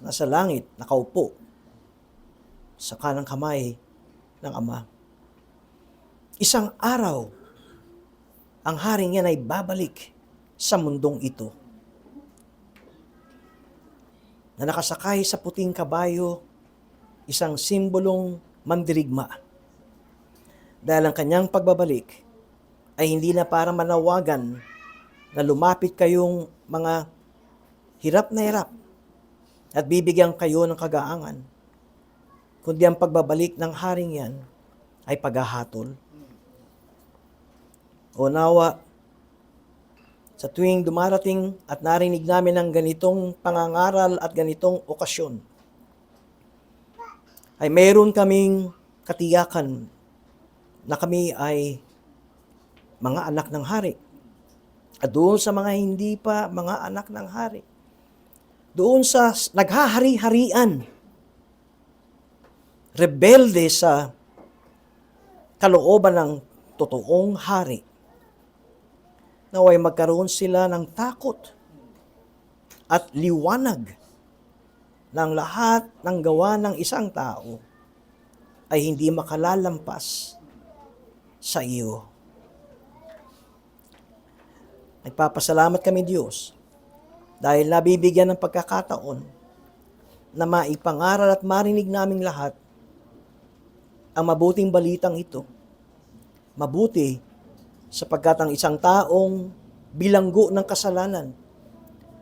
nasa langit, nakaupo sa kanang kamay ng Ama. Isang araw, ang haring yan ay babalik sa mundong ito. Na nakasakay sa puting kabayo, isang simbolong mandirigma. Dahil ang kanyang pagbabalik ay hindi na para manawagan na lumapit kayong mga hirap na hirap at bibigyan kayo ng kagaangan, kundi ang pagbabalik ng haring yan ay paghahatol. O nawa, sa tuwing dumarating at narinig namin ang ganitong pangangaral at ganitong okasyon, ay mayroon kaming katiyakan na kami ay mga anak ng hari. At doon sa mga hindi pa mga anak ng hari, doon sa naghahari-harian, rebelde sa kalooban ng totoong hari, naway magkaroon sila ng takot at liwanag ng lahat ng gawa ng isang tao ay hindi makalalampas sa iyo. Nagpapasalamat kami, Diyos, dahil nabibigyan ng pagkakataon na maipangaral at marinig naming lahat ang mabuting balitang ito. Mabuti sapagkat ang isang taong bilanggo ng kasalanan,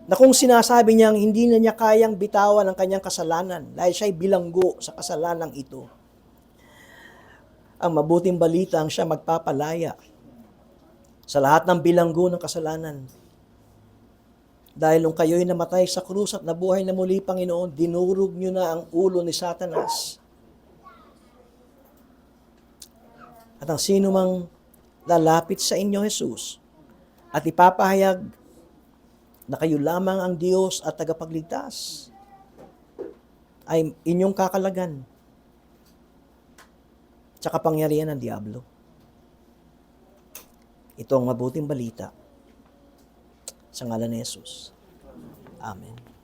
na kung sinasabi niyang hindi na niya kayang bitawan ang kanyang kasalanan dahil siya'y bilanggo sa kasalanang ito, Ang mabuting balita ang siya magpapalaya sa lahat ng bilanggo ng kasalanan. Dahil nung kayo'y namatay sa krus at nabuhay na muli, Panginoon, dinurog nyo na ang ulo ni Satanas. At ang sino mang lalapit sa inyo, Jesus, at ipapahayag na kayo lamang ang Diyos at tagapagligtas, ay inyong kakalagan sa kapangyarihan ng Diablo. Ito ang mabuting balita sa ngalan ni Jesus. Amen.